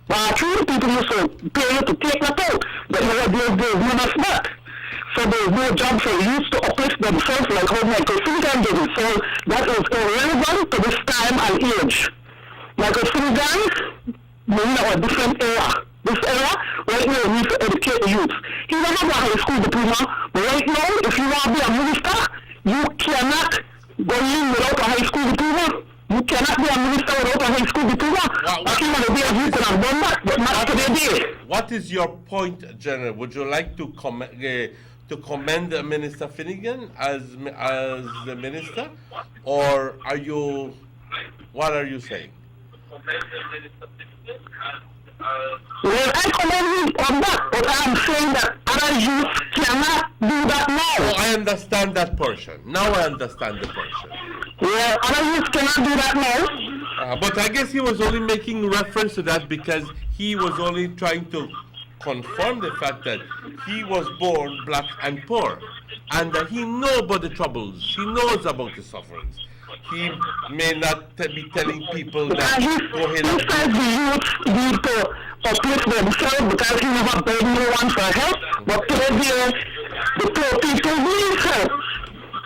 bathroom. People used to pay you to take that out, but there's no spot. So there's no job for youth to uplift themselves like how Michael Finnegan did it. So that is irrelevant to this time and age. Michael Finnegan, we're in a different era. This era, right now, we need to educate the youth. He doesn't have a high school diploma, but right now, if you want to be a minister, you cannot go in without a high school diploma. You cannot be a minister without a high school diploma. Back in the day, you could have done that, but not today. What is your point, General? Would you like to commend Minister Finnegan as the minister, or what are you saying? Well, I commend him on that, but I'm saying that other youth cannot do that now. Oh, I understand that portion. Now I understand the portion. Yeah, other youth cannot do that now. But I guess he was only making reference to that because he was only trying to confirm the fact that he was born black and poor, and that he knows about the troubles, he knows about the sufferings. he may not be telling people that Because go ahead he and says the youth need to uplift themselves because he never begged no one for help, but today the poor people need help.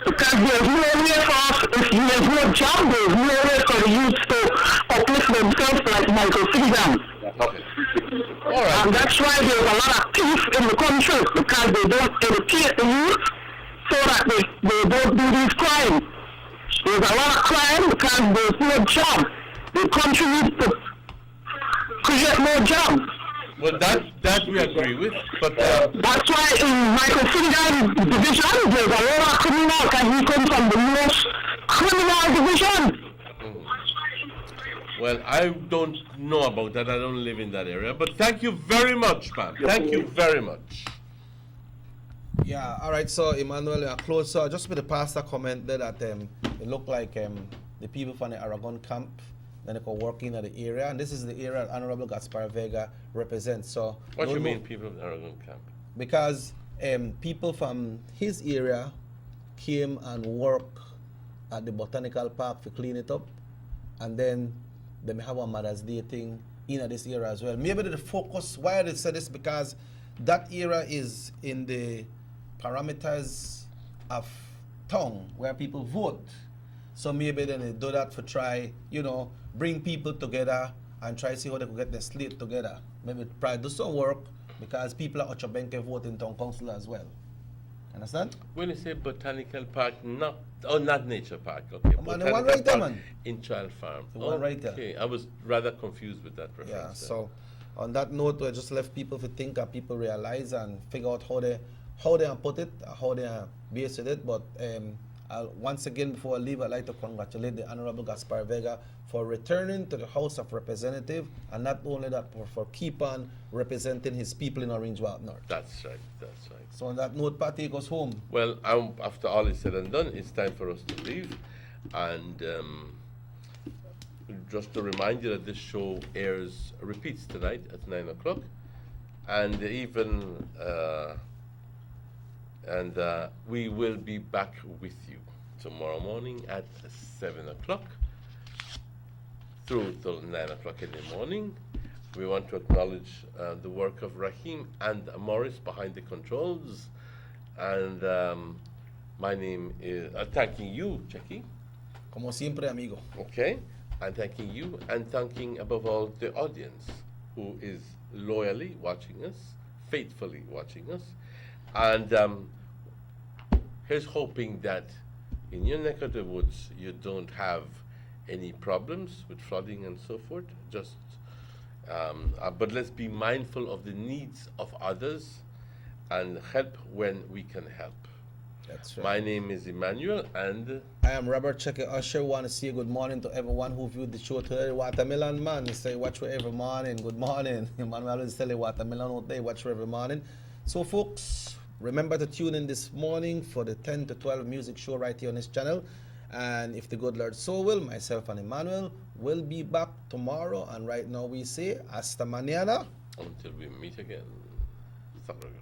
Because there's no way for us, if there's no job, there's no way for the youth to uplift themselves like Michael Freedom. Okay. All right. And that's why there's a lot of thieves in the country, because they don't educate the youth so that they don't do these crimes. There's a lot of crime because there's no job. The country needs to create more jobs. Well, that we agree with, but that's why in Michael Freedom's division, there's a lot of criminals, because he comes from the most criminal division. well, I don't know about that. I don't live in that area. But thank you very much, man. Thank you very much. Yeah, all right, so Emmanuel, close. So just with the pastor comment there that it looked like the people from the Aragon camp, then they could work in the area, and this is the area that Honorable Gaspar Vega represents. So What do you mean, people of the Aragon camp? Because people from his area came and worked at the Botanical Park to clean it up, and then they may have a Mother's Day thing in this area as well. Maybe the focus, why I say this, because that area is in the parameters of town where people vote. So maybe then they do that for try, bring people together and try to see how they could get the slate together. Maybe try do some work because people at Ochobenke vote in town council as well. Understand? When you say Botanical Park, not Nature Park, okay. I'm on the one right there, man. In Child Farm. The one right there. Okay, I was rather confused with that reference. Yeah, there. so on that note, we just left people to think and people realize and figure out how they put it, how they base it. But once again, before I leave, I'd like to congratulate the Honorable Gaspar Vega for returning to the House of Representatives, and not only that, for keep on representing his people in Orange Walk North. That's right, that's right. So on that note, Patty goes home. Well, after all is said and done, it's time for us to leave. And just to remind you that this show repeats tonight at 9 o'clock. And even, we will be back with you tomorrow morning at 7 o'clock through till 9 o'clock in the morning. We want to acknowledge the work of Rahim and Morris behind the controls. And my name is, thanking you, Jackie. Como siempre, amigo. Okay, and thanking you, and thanking above all the audience who is loyally watching us, faithfully watching us. And here's hoping that in your neck of the woods you don't have any problems with flooding and so forth. Just but let's be mindful of the needs of others and help when we can help. That's right. My name is Emmanuel, and I am Robert Checker Usher. Want to say good morning to everyone who viewed the show today. Watermelon man, he say watch you every morning. Good morning. Emmanuel always tell you watermelon out there, watch you every morning. So folks, remember to tune in this morning for the 10 to 12 music show right here on this channel. And if the good Lord so will, myself and Emmanuel will be back tomorrow. And right now we say hasta mañana. Until we meet again. Hasta luego.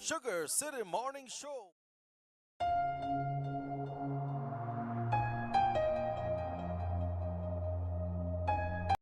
Sugar City Morning Show.